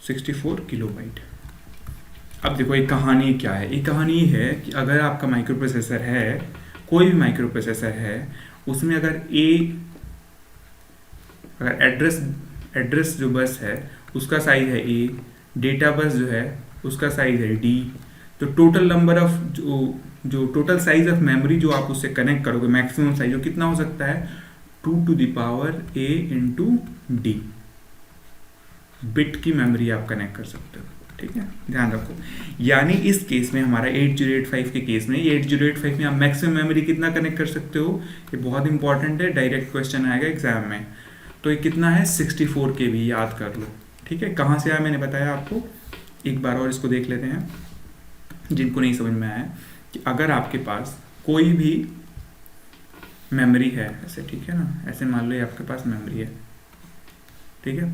64 किलो बाइट। अब देखो एक कहानी क्या है, एक कहानी है कि अगर आपका माइक्रो प्रोसेसर है, कोई भी माइक्रो प्रोसेसर है, उसमें अगर एड्रेस जो बस है उसका साइज है ए, डेटा बस जो है उसका साइज है डी, तो टोटल नंबर ऑफ जो टोटल साइज ऑफ मेमोरी जो आप उससे कनेक्ट करोगे, मैक्सिमम साइज जो कितना हो सकता है, 2 to the power a into D bit की मेमोरी आप कनेक्ट कर सकते हो, ठीक है, ध्यान रखो। यानी इस केस में हमारा 8085 के केस में, ये 8085 में आप मैक्सिमम मेमोरी कितना कनेक्ट कर सकते हो, ये बहुत इंपॉर्टेंट है, डायरेक्ट क्वेश्चन आएगा एग्जाम में। तो ये कितना है 64 KB, याद कर लो, ठीक है। कहाँ से आया मैंने बताया आपको, एक बार और इसको देख लेते हैं जिनको नहीं समझ में आया, कि अगर आपके पास कोई भी मेमोरी है ऐसे, ठीक है ना, ऐसे मान लो ये आपके पास मेमोरी है, ठीक है।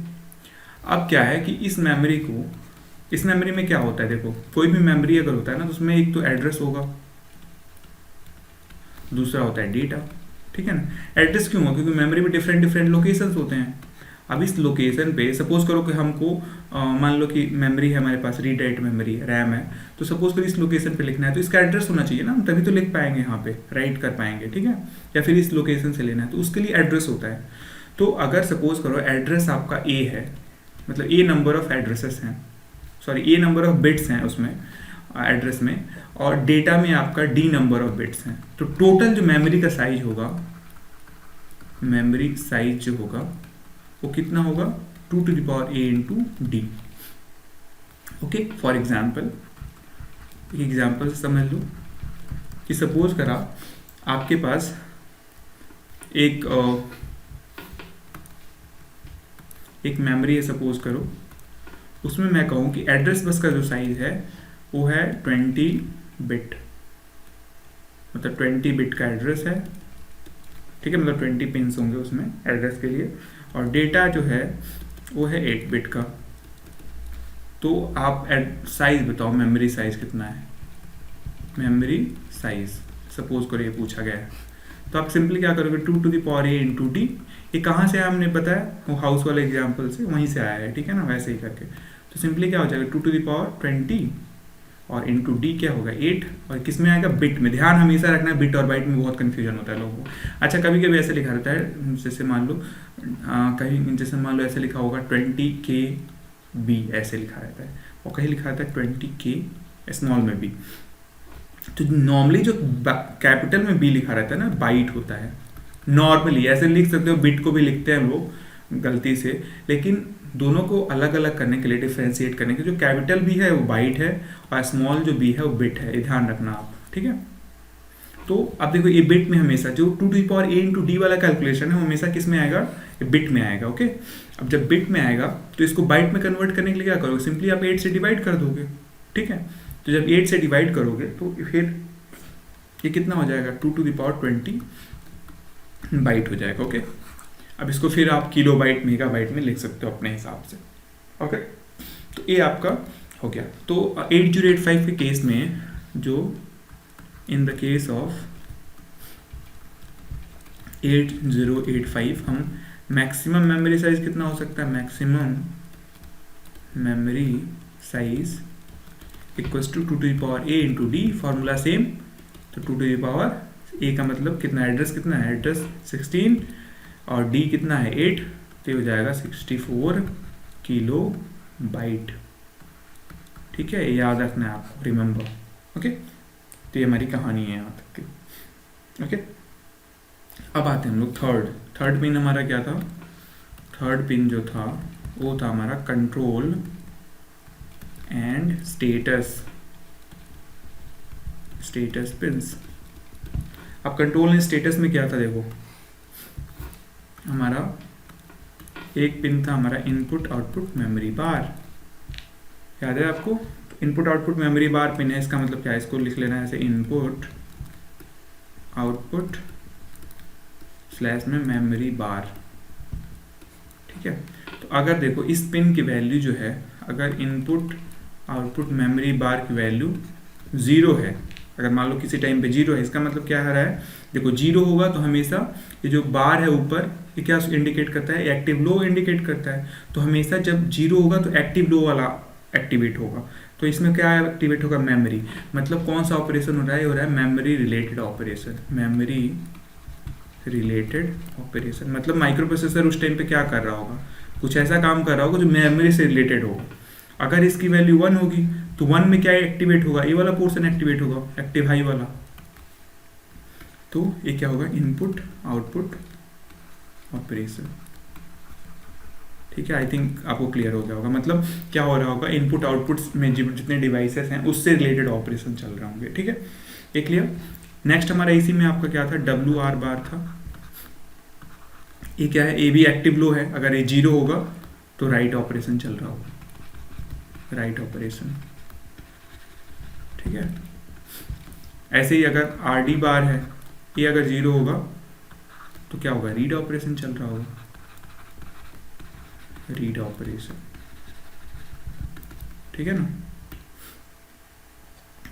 अब क्या है कि इस मेमोरी में क्या होता है, देखो कोई भी मेमोरी अगर होता है ना, तो उसमें एक तो एड्रेस होगा, दूसरा होता है डेटा, ठीक है ना। एड्रेस क्यों होगा, क्योंकि मेमोरी में डिफरेंट डिफरेंट लोकेशंस होते हैं। अब इस लोकेशन पे सपोज करो कि हमको मान लो कि मेमोरी है हमारे पास, रीड राइट मेमोरी है, रैम है, तो सपोज करो इस लोकेशन पे लिखना है, तो इसका एड्रेस होना चाहिए ना, हम तभी तो लिख पाएंगे यहाँ पे, राइट कर पाएंगे, ठीक है। या फिर इस लोकेशन से लेना है, तो उसके लिए एड्रेस होता है। तो अगर सपोज करो एड्रेस आपका ए है, मतलब ए नंबर ऑफ एड्रेसेस हैं, sorry A number of bits हैं उसमें एड्रेस में, और डेटा में आपका डी नंबर ऑफ बिट्स हैं, तो टोटल जो मेमोरी का साइज होगा, मेमोरी साइज जो होगा वो कितना होगा, 2 to the power a into D, okay. For example, एक एग्जाम्पल से समझ लो कि सपोज करा आपके पास एक मेमोरी है, सपोज करो उसमें मैं कहूँ कि एड्रेस बस का जो साइज है वो है 20 बिट, मतलब 20 बिट का एड्रेस है, ठीक है, मतलब 20 पिंस होंगे उसमें एड्रेस के लिए, और डेटा जो है वो है 8 बिट का। तो आप साइज बताओ, मेमोरी साइज कितना है, मेमोरी साइज सपोज करो ये पूछा गया है, तो आप सिंपली क्या करोगे, 2 to the power a into D. ये कहाँ से आया हमने बताया, वो हाउस वाले एग्जाम्पल से वहीं से आया है, ठीक है ना, वैसे ही करके। तो सिंपली क्या हो जाएगा, 2 to the power 20 और इंटू डी क्या होगा 8, और किस में आएगा, बिट में। ध्यान हमेशा रखना है, बिट और बाइट में बहुत कन्फ्यूजन होता है लोगों को। अच्छा कभी कभी ऐसे लिखा रहता है, जैसे मान लो कहीं जैसे मान लो ऐसे लिखा होगा 20KB ऐसे लिखा रहता है, और कहीं लिखा रहता है 20K स्मॉल में बी। तो नॉर्मली जो कैपिटल में बी लिखा रहता है ना, बाइट होता है। नॉर्मली ऐसे लिख सकते हो, बिट को भी लिखते हैं लोग गलती से, लेकिन दोनों को अलग अलग करने के लिए, डिफ्रेंशिएट करने के लिए, जो कैपिटल बी है वो बाइट है और स्मॉल जो बी है वो बिट है, ये ध्यान रखना आप, ठीक है। तो अब देखो ये बिट में हमेशा जो 2 to the power a into D वाला कैलकुलेशन है वो हमेशा किस में आएगा, ये बिट में आएगा, ओके। अब जब बिट में आएगा तो इसको बाइट में कन्वर्ट करने के लिए क्या करोगे, सिंपली आप 8 से डिवाइड कर दोगे, ठीक है। तो जब 8 से डिवाइड करोगे तो फिर ये कितना हो जाएगा, 2 to the power 20 बाइट हो जाएगा, ओके। अब इसको फिर आप किलो बाइट मेगा बाइट में लिख सकते हो अपने हिसाब से, ओके। तो ये आपका हो गया। तो 8085 के केस में, जो इन द केस ऑफ 8085 हम मैक्सिमम मेमोरी साइज कितना हो सकता है, maximum memory size equals to 2 to the power a into D, formula same. तो 2 to the power a का मतलब कितना, एड्रेस कितना है, एड्रेस 16 और डी कितना है 8, तो हो जाएगा 64 किलो बाइट, ठीक है। याद रखना है आपको, रिमेंबर, ओके। तो ये हमारी कहानी है यहाँ तक की, ओके। अब आते हैं हम लोग थर्ड पिन हमारा क्या था, थर्ड पिन जो था वो था हमारा कंट्रोल एंड स्टेटस पिन्स। अब कंट्रोल एंड स्टेटस में क्या था, देखो हमारा एक पिन था हमारा इनपुट आउटपुट मेमोरी बार, याद है आपको। इनपुट आउटपुट मेमोरी बार पिन है, इसका मतलब क्या है, इसको लिख लेना है ऐसे, इनपुट आउटपुट स्लैश में मेमोरी बार, ठीक है। तो अगर देखो इस पिन की वैल्यू जो है, अगर इनपुट आउटपुट मेमोरी बार की वैल्यू 0 है, अगर मान लो किसी टाइम पे 0 है, इसका मतलब क्या आ रहा है, देखो 0 होगा तो हमेशा ये जो बार है ऊपर, ये क्या इंडिकेट करता है, एक्टिव लो इंडिकेट करता है। तो हमेशा जब 0 होगा तो एक्टिव लो वाला एक्टिवेट होगा। तो इसमें क्या एक्टिवेट होगा, मेमोरी। मतलब कौन सा ऑपरेशन हो रहा है, हो रहा है memory related operation, memory related operation. मतलब माइक्रो प्रोसेसर उस टाइम पे क्या कर रहा होगा, कुछ ऐसा काम कर रहा होगा जो मेमोरी से रिलेटेड होगा। अगर इसकी वैल्यू 1 होगी तो 1 में क्या एक्टिवेट होगा, ये वाला पोर्शन एक्टिवेट होगा, एक्टिव हाई वाला। तो ये क्या होगा, इनपुट आउटपुट ऑपरेशन, ठीक है। आई थिंक आपको क्लियर हो गया होगा। मतलब क्या हो रहा होगा, इनपुट आउटपुट में जितने डिवाइसेस हैं उससे रिलेटेड ऑपरेशन चल रहे होंगे, ठीक है। ये क्लियर। नेक्स्ट हमारा इसी में आपका क्या था, WR बार था। ये क्या है, ए भी एक्टिव लो है, अगर ये 0 होगा तो राइट ऑपरेशन चल रहा होगा, राइट ऑपरेशन, ठीक है। ऐसे ही अगर RD बार है, ये अगर 0 होगा तो क्या होगा, रीड ऑपरेशन चल रहा होगा, रीड ऑपरेशन, ठीक है ना।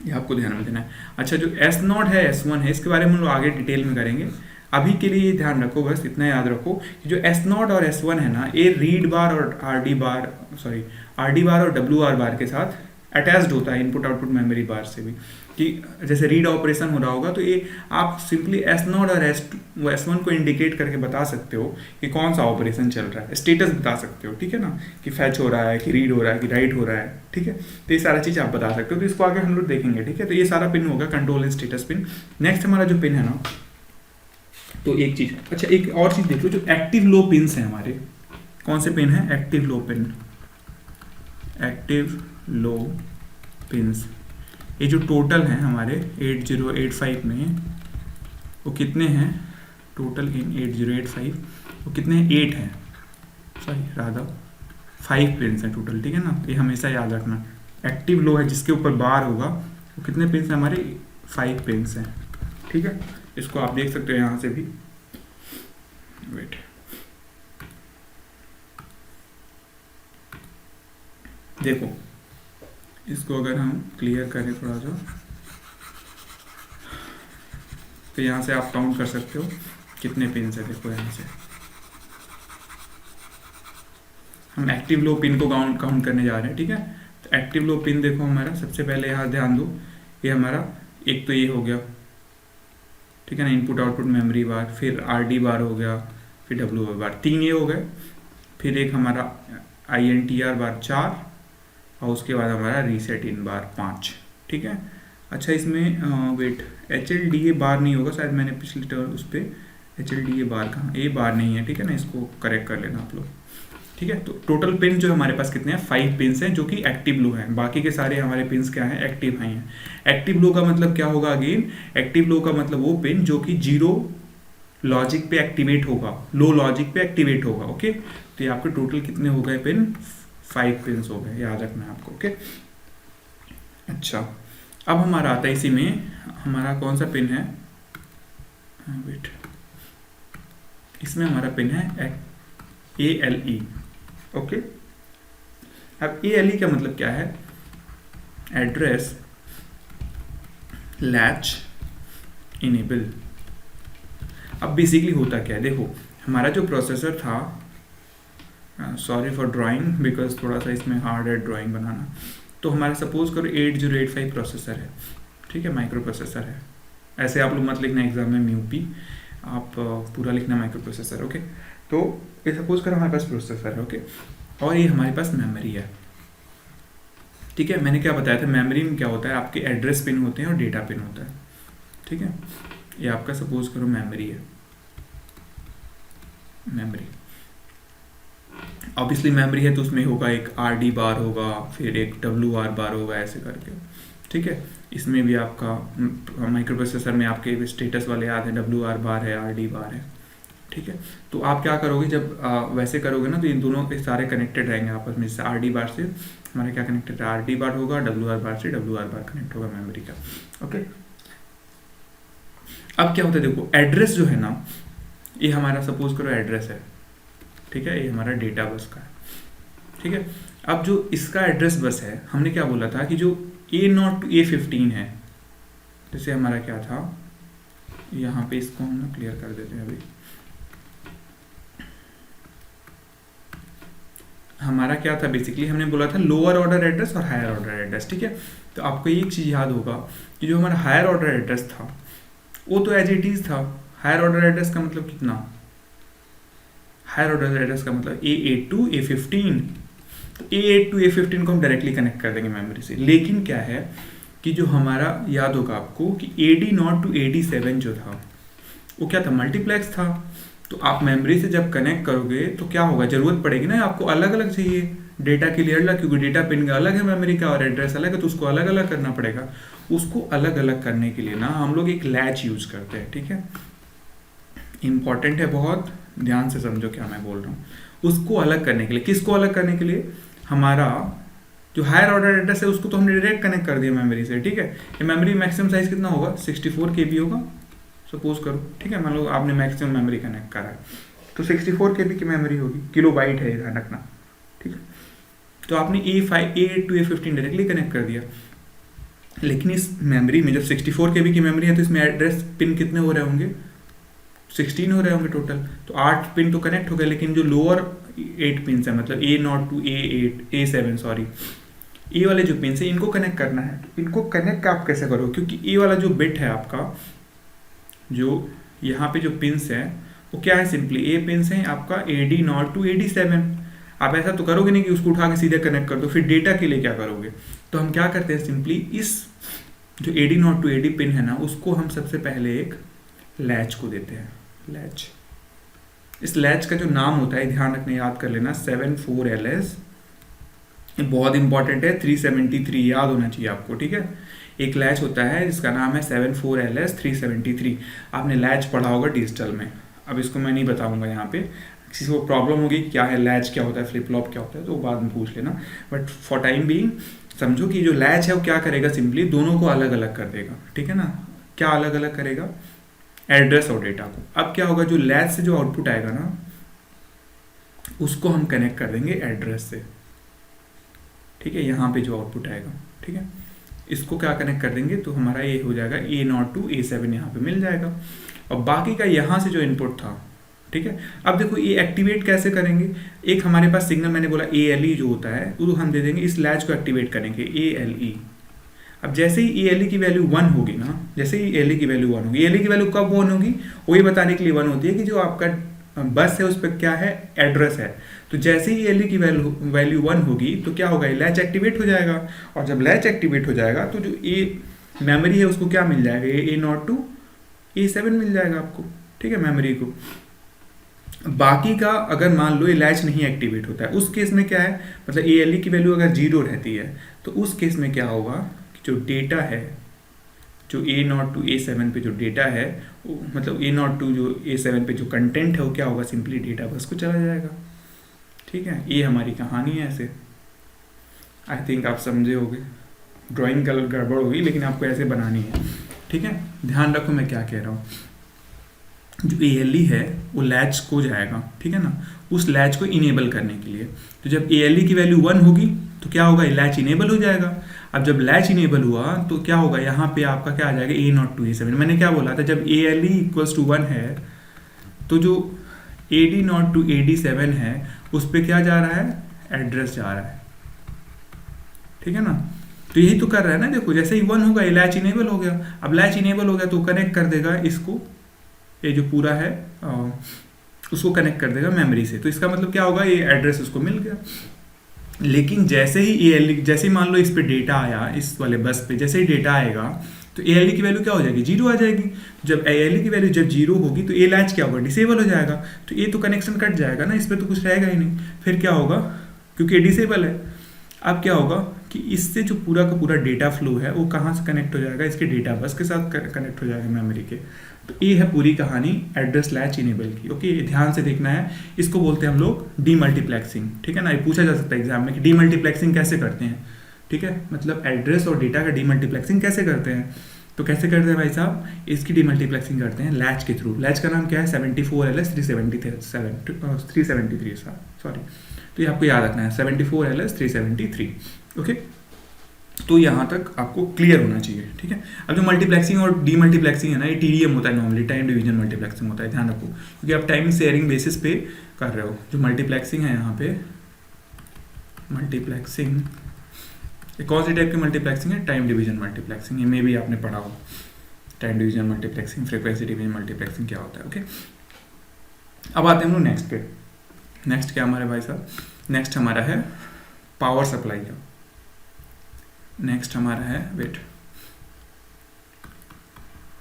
ये आपको ध्यान में देना है। अच्छा जो S0 है, S1 है, इसके बारे में हम लोग आगे डिटेल में करेंगे। अभी के लिए ये ध्यान रखो, बस इतना याद रखो कि जो S0 और S1 है ना, ये रीड बार और RD बार और WR बार के साथ अटैच्ड होता है, इनपुट आउटपुट मेमोरी बार से भी। कि जैसे रीड ऑपरेशन हो रहा होगा तो ये आप सिंपली S0 और S1 को इंडिकेट करके बता सकते हो कि कौन सा ऑपरेशन चल रहा है, स्टेटस बता सकते हो, ठीक है ना, कि फैच हो रहा है, कि रीड हो रहा है, कि राइट हो रहा है, ठीक है। तो ये सारा चीज़ आप बता सकते हो। तो इसको आगे हम लोग देखेंगे, ठीक है। तो ये सारा पिन होगा control and status pin. Next हमारा जो पिन है ना, तो एक चीज़, अच्छा एक और चीज़ देख लो, जो एक्टिव लो पिन्स हैं हमारे, कौन से पिन है, active low pin, active low pins. ये जो टोटल हैं हमारे 8085 में, वो कितने हैं टोटल इन 8085, वो कितने हैं, 8 हैं, सॉरी राधा 5 पिन्स हैं टोटल, ठीक है ना। ये हमेशा याद रखना, एक्टिव लो है जिसके ऊपर बार होगा, वो कितने पिन्स हैं हमारे, 5 पिन्स हैं, ठीक है। इसको आप देख सकते हो यहाँ से भी, वेट, देखो इसको अगर हम क्लियर करें थोड़ा सा, तो यहाँ से आप काउंट कर सकते हो कितने पिन है। देखो यहाँ से हम एक्टिव लो पिन को काउंट करने जा रहे हैं, ठीक है। तो एक्टिव लो पिन देखो हमारा, सबसे पहले यहाँ ध्यान दो, ये हमारा एक तो ये हो गया, ठीक है ना, इनपुट आउटपुट मेमोरी बार, फिर आरडी बार हो गया, फिर डब्ल्यू बार, 3 ये हो गए, फिर एक हमारा INTR बार 4, और उसके बाद हमारा रीसेट इन बार 5, ठीक है। अच्छा इसमें वेट, HLDA बार नहीं होगा शायद, मैंने पिछले टर्न उस पर HLDA बार कहाँ, ये बार नहीं है, ठीक है ना, इसको करेक्ट कर लेना आप लोग, ठीक है। तो टोटल पिन जो हमारे पास कितने हैं, 5 पिन्स हैं जो कि एक्टिव लो हैं, बाकी के सारे हमारे पिन्स क्या हैं, एक्टिव हाई हैं। एक्टिव लो का मतलब क्या होगा, अगेन एक्टिव लो का मतलब वो पिन जो कि 0 लॉजिक पे एक्टिवेट होगा, लो लॉजिक पे एक्टिवेट होगा, ओके। तो ये आपके टोटल कितने हो गए पिन, 5 पिन्स हो गए, याद रखना है आपको, ओके। अच्छा अब हमारा आता है इसी में, हमारा कौन सा पिन है, वेट, इसमें हमारा पिन है ALE, ओके। अब ALE का मतलब क्या है, एड्रेस लैच इनेबल। अब बेसिकली होता क्या है, देखो हमारा जो प्रोसेसर था, सॉरी फॉर ड्राइंग बिकॉज थोड़ा सा इसमें हार्ड है ड्राइंग बनाना, तो हमारा सपोज करो 8085 प्रोसेसर है, ठीक है, माइक्रो प्रोसेसर है, ऐसे आप लोग मत लिखना एग्जाम में म्यूपी, आप पूरा लिखना माइक्रो प्रोसेसर, ओके। तो ये सपोज करो हमारे पास प्रोसेसर है, ओके, और ये हमारे पास मेमोरी है, ठीक है। मैंने क्या बताया था, मेमोरी में क्या होता है, आपके एड्रेस पिन होते हैं और डेटा पिन होता है, ठीक है। ये आपका सपोज करो मेमोरी है, मेमोरी ऑब्वियसली मेमोरी है, तो उसमें होगा एक RD बार होगा, फिर एक WR बार होगा, ऐसे करके, ठीक है। इसमें भी आपका माइक्रो प्रोसेसर में आपके स्टेटस वाले याद है, WR बार है, RD बार है, ठीक है। तो आप क्या करोगे, जब वैसे करोगे ना, तो इन दोनों के सारे कनेक्टेड रहेंगे आपस में, जैसे RD बार से हमारा क्या कनेक्टेड है, RD बार होगा, WR बार से WR बार कनेक्ट होगा मेमोरी का, ओके। अब क्या होता है, देखो एड्रेस जो है ना, ये हमारा सपोज करो एड्रेस है, ठीक है, ये हमारा डेटा बस का है, ठीक है। अब जो इसका एड्रेस बस है, हमने क्या बोला था कि जो A0 to A15 है, जैसे हमारा क्या था, यहाँ पे इसको हम क्लियर कर देते हैं, अभी हमारा क्या था, बेसिकली हमने बोला था लोअर ऑर्डर एड्रेस और हायर ऑर्डर एड्रेस, ठीक है। तो आपको एक चीज़ याद होगा कि जो हमारा हायर ऑर्डर एड्रेस था वो तो एज इट इज़ था, हायर ऑर्डर एड्रेस का मतलब कितना, हायर ऑर्डर एड्रेस का मतलब A8 to A15, तो A8 to A15 को हम डायरेक्टली कनेक्ट कर देंगे मेमोरी से। लेकिन क्या है कि जो हमारा याद होगा आपको कि AD0 to AD7 जो था वो क्या था, मल्टीप्लेक्स था। तो आप मेमोरी से जब कनेक्ट करोगे तो क्या होगा, जरूरत पड़ेगी ना आपको अलग अलग चाहिए डेटा के लिए अलग, क्योंकि डेटा पिन का अलग है मेमोरी का और एड्रेस अलग है, तो उसको अलग अलग करना पड़ेगा। उसको अलग अलग करने के लिए ना हम लोग एक लैच यूज करते हैं, ठीक है, इंपॉर्टेंट है बहुत, ध्यान से समझो क्या मैं बोल रहा हूँ। उसको अलग करने के लिए, किसको अलग करने के लिए, हमारा जो हायर ऑर्डर एड्रेस है उसको तो हमने डायरेक्ट कनेक्ट कर दिया मेमोरी से, ठीक है। ये मेमोरी मैक्सिमम साइज कितना होगा, 64 KB होगा सपोज करो, ठीक है। मान लो आपने मैक्सिमम मेमोरी कनेक्ट करा है तो 64 KB की मेमोरी होगी, किलोबाइट है, ध्यान रखना, ठीक है। तो आपने A8 to A15 directly connect कर दिया, लेकिन इस मेमोरी में जब 64 KB की मेमोरी है तो इसमें एड्रेस पिन कितने हो रहे होंगे, 16 हो रहे होंगे टोटल, तो 8 पिन तो कनेक्ट हो गए, लेकिन जो लोअर 8 पिन है, मतलब A0 to A7 सॉरी, ए वाले जो पिन है इनको कनेक्ट करना है। इनको कनेक्ट आप कैसे करोगे, क्योंकि ए वाला जो बिट है आपका, जो यहाँ पे जो पिन्स है वो क्या है, सिंपली ए पिन्स हैं आपका AD0 to AD7। आप ऐसा तो करोगे नहीं कि उसको उठा के सीधे कनेक्ट कर दो, फिर डेटा के लिए क्या करोगे। तो हम क्या करते हैं, सिंपली इस जो AD0 to AD पिन है ना, उसको हम सबसे पहले एक लैच को देते हैं, लैच। इस लैच का जो नाम होता है, ध्यान रखना, याद कर लेना, 74LS, ये बहुत इंपॉर्टेंट है, 373 याद होना चाहिए आपको, ठीक है। एक लैच होता है जिसका नाम है 74LS 373। आपने लैच पढ़ा होगा डिजिटल में, अब इसको मैं नहीं बताऊंगा यहाँ पे, किसी को प्रॉब्लम होगी क्या है लैच क्या होता है, फ्लिप फ्लॉप क्या होता है, तो बाद में पूछ लेना, बट फॉर टाइम बीइंग समझो कि जो लैच है वो क्या करेगा, सिंपली दोनों को अलग अलग कर देगा, ठीक है ना। क्या अलग अलग करेगा, एड्रेस और डेटा को। अब क्या होगा, जो लैच से जो आउटपुट आएगा ना उसको हम कनेक्ट कर देंगे एड्रेस से, ठीक है, यहाँ पे जो आउटपुट आएगा, ठीक है, इसको क्या कनेक्ट कर देंगे तो हमारा ये हो जाएगा A0 टू A7 यहाँ पे मिल जाएगा। और बाकी का यहाँ से जो इनपुट था, ठीक है, अब देखो ये एक्टिवेट कैसे करेंगे। एक हमारे पास सिग्नल मैंने बोला ALE जो होता है वो हम दे देंगे, इस लैच को एक्टिवेट करेंगे ALE। अब जैसे ही ALE की वैल्यू 1 होगी ना, जैसे ही ALE की वैल्यू 1 होगी, ALE की वैल्यू कब 1 होगी वो ये बताने के लिए 1 होती है कि जो आपका बस है उस पर क्या है, एड्रेस है। तो जैसे ही ALE की वैल्यू 1 होगी तो क्या होगा, लैच एक्टिवेट हो जाएगा। और जब लैच एक्टिवेट हो जाएगा तो जो मेमोरी है उसको क्या मिल जाएगा, A0 टू A7 मिल जाएगा आपको, ठीक है, मेमोरी को। बाकी का अगर मान लो ये लैच नहीं एक्टिवेट होता है, उस केस में क्या है, मतलब ALE की वैल्यू अगर 0 रहती है तो उस केस में क्या होगा कि जो डेटा है, जो A0 टू A7 पे जो डेटा है मतलब A0 टू जो A7 पे जो कंटेंट है वो क्या होगा, सिंपली डेटा बस को चला जाएगा। ठीक है, ये हमारी कहानी है। ऐसे आई थिंक आप समझे होगे, ड्राइंग गड़बड़ होगी लेकिन आपको ऐसे बनानी है। ठीक है, ध्यान रखो मैं क्या कह रहा हूँ। जो ALE है वो लैच को जाएगा, ठीक है ना, उस लैच को इनेबल करने के लिए। तो जब ALE की वैल्यू 1 होगी तो क्या होगा, लैच इनेबल हो जाएगा। अब जब लैच इनेबल हुआ तो क्या होगा, यहाँ पे आपका क्या आ जाएगा, A0 टू A7। मैंने क्या बोला था, जब ALE इक्वल्स टू 1 है तो जो AD0 टू AD7 है उस पर क्या जा रहा है, एड्रेस जा रहा है। ठीक है ना, तो यही तो कर रहा है ना। देखो जैसे ही 1 होगा ये लैच इनेबल हो गया। अब लैच इनेबल हो गया तो कनेक्ट कर देगा इसको, ये जो पूरा है उसको कनेक्ट कर देगा मेमोरी से। तो इसका मतलब क्या होगा, ये एड्रेस उसको मिल गया। लेकिन जैसे ही ALE, जैसे ही मान लो इस पे डेटा आया, इस वाले बस पे जैसे ही डेटा आएगा तो ALE की वैल्यू क्या हो जाएगी, 0 आ जाएगी। जब ALE की वैल्यू जब 0 होगी तो ये लैच क्या होगा, डिसेबल हो जाएगा। तो ये तो कनेक्शन कट जाएगा ना, इस पर तो कुछ रहेगा ही नहीं। फिर क्या होगा, क्योंकि ये डिसेबल है। अब क्या होगा कि इससे जो पूरा का पूरा डेटा फ्लो है वो कहाँ से कनेक्ट हो जाएगा, इसके डेटा बस के साथ कनेक्ट हो जाएगा मेमोरी के। तो ये है पूरी कहानी एड्रेस लैच इनेबल की। ओके, ध्यान से देखना है। इसको बोलते हैं हम लोग डीमल्टीप्लेक्सिंग। ठीक है ना, ये पूछा जा सकता है एग्जाम में कि डीमल्टीप्लेक्सिंग कैसे करते हैं। ठीक है, मतलब एड्रेस और डेटा का डीमल्टीप्लेक्सिंग कैसे करते हैं। तो कैसे करते हैं भाई साहब, इसकी डीमल्टीप्लेक्सिंग करते हैं लैच के थ्रू। लैच का नाम क्या है, 74LS 373 सॉरी। तो ये आपको याद रखना है, 74LS 373। ओके, तो यहाँ तक आपको क्लियर होना चाहिए। ठीक है, अब जो मल्टीप्लेक्सिंग और डीमल्टीप्लेक्सिंग है ना, ये TDM होता है नॉर्मली, टाइम डिवीजन मल्टीप्लेक्सिंग होता है। ध्यान रखो क्योंकि आप टाइम शेयरिंग बेसिस पे कर रहे हो। जो मल्टीप्लेक्सिंग है यहाँ पे, मल्टीप्लेक्सिंग कौन सी टाइप की मल्टीप्लेक्सिंग है, टाइम डिवीजन मल्टीप्लेक्सिंग। ये में भी आपने पढ़ा हो, time division multiplexing, frequency division multiplexing क्या होता है। ओके, अब आते हैं हम लोग नेक्स्ट पे। नेक्स्ट क्या हमारे भाई साहब, नेक्स्ट हमारा है पावर सप्लाई का। नेक्स्ट हमारा है wait,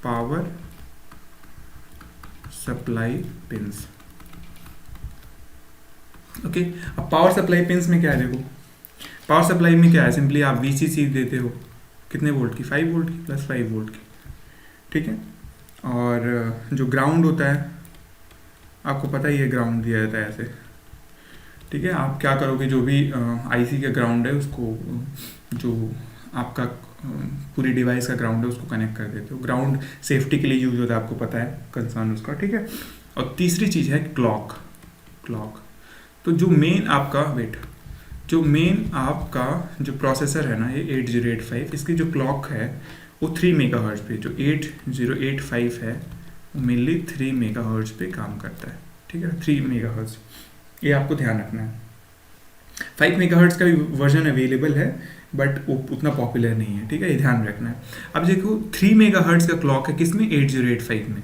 power supply pins. Okay, अब पावर सप्लाई पिंस में क्या है, देखो पावर सप्लाई में क्या है, सिंपली आप VCC देते हो कितने वोल्ट की, 5 वोल्ट की प्लस 5 वोल्ट की। ठीक है, और जो ग्राउंड होता है आपको पता ही है, ग्राउंड दिया जाता है ऐसे। ठीक है, आप क्या करोगे, जो भी IC का ग्राउंड है उसको, जो आपका पूरी डिवाइस का ग्राउंड है उसको कनेक्ट कर देते हो। ग्राउंड सेफ्टी के लिए यूज होता है, आपको पता है कंसर्न उसका। ठीक है, और तीसरी चीज़ है क्लॉक। क्लॉक तो जो मेन आपका वेट, जो मेन आपका जो प्रोसेसर है ना, ये 8085, इसकी जो क्लॉक है वो 3 मेगाहर्ट्ज पे, जो 8085 है वो मेनली 3 मेगाहर्ट्ज पे काम करता है। ठीक है, 3 मेगाहर्ट्ज, ये आपको ध्यान रखना है। 5 मेगाहर्ट्ज का भी वर्जन अवेलेबल है बट वो उतना पॉपुलर नहीं है। ठीक है, ये ध्यान रखना है। अब देखो 3 मेगाहर्ट्ज का क्लॉक है किसमें, 8085 में।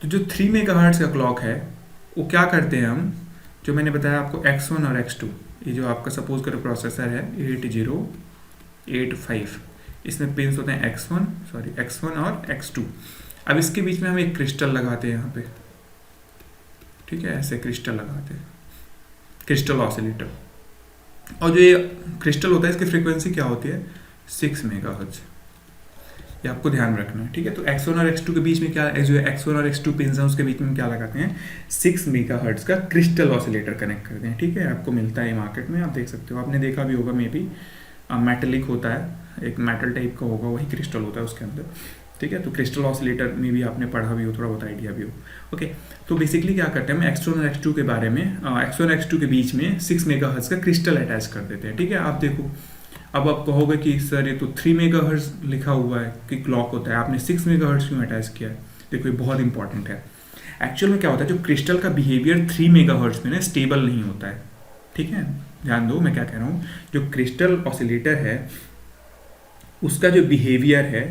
तो जो 3 मेगाहर्ट्ज का क्लॉक है वो क्या करते हैं हम, जो मैंने बताया आपको X1 और X2, ये जो आपका सपोज करो प्रोसेसर है 8085, इसमें पिंस होते हैं X1 और X2। अब इसके बीच में हम एक क्रिस्टल लगाते हैं यहाँ पे। ठीक है, ऐसे क्रिस्टल लगाते हैं, क्रिस्टल ऑसिलेटर। और जो ये क्रिस्टल होता है इसकी फ्रीक्वेंसी क्या होती है, 6 मेगाहर्ट्ज। ये आपको ध्यान रखना है। ठीक है, तो X1 और X2 के बीच में क्या, जो X1 और X2 पिंस हैं उसके बीच में क्या लगाते हैं, 6 मेगाहर्ट्ज का क्रिस्टल ऑसिलेटर कनेक्ट करते हैं। ठीक है, आपको मिलता है मार्केट में, आप देख सकते हो, आपने देखा भी होगा, मे बी मेटेलिक होता है, एक मेटल टाइप का होगा, वही क्रिस्टल होता है उसके अंदर। ठीक है, तो क्रिस्टल ऑसिलेटर में भी आपने पढ़ा भी हो, थोड़ा बहुत आइडिया भी हो। ओके, तो बेसिकली क्या करते हैं, हम x1 और x2 के बारे में, x1 और x2 के बीच में 6 मेगाहर्ट्ज का क्रिस्टल अटैच कर देते हैं। ठीक है, आप देखो, अब आप कहोगे कि सर ये तो 3 मेगाहर्ट्ज लिखा हुआ है कि क्लॉक होता है, आपने 6 मेगाहर्ट्ज क्यों अटैच किया है? देखो ये बहुत इंपॉर्टेंट है। एक्चुअल में क्या होता है, जो क्रिस्टल का बिहेवियर 3 मेगाहर्ट्ज में ना स्टेबल नहीं होता है। ठीक है, ध्यान दो मैं क्या कह रहा हूँ, जो क्रिस्टल ऑसिलेटर है उसका जो बिहेवियर है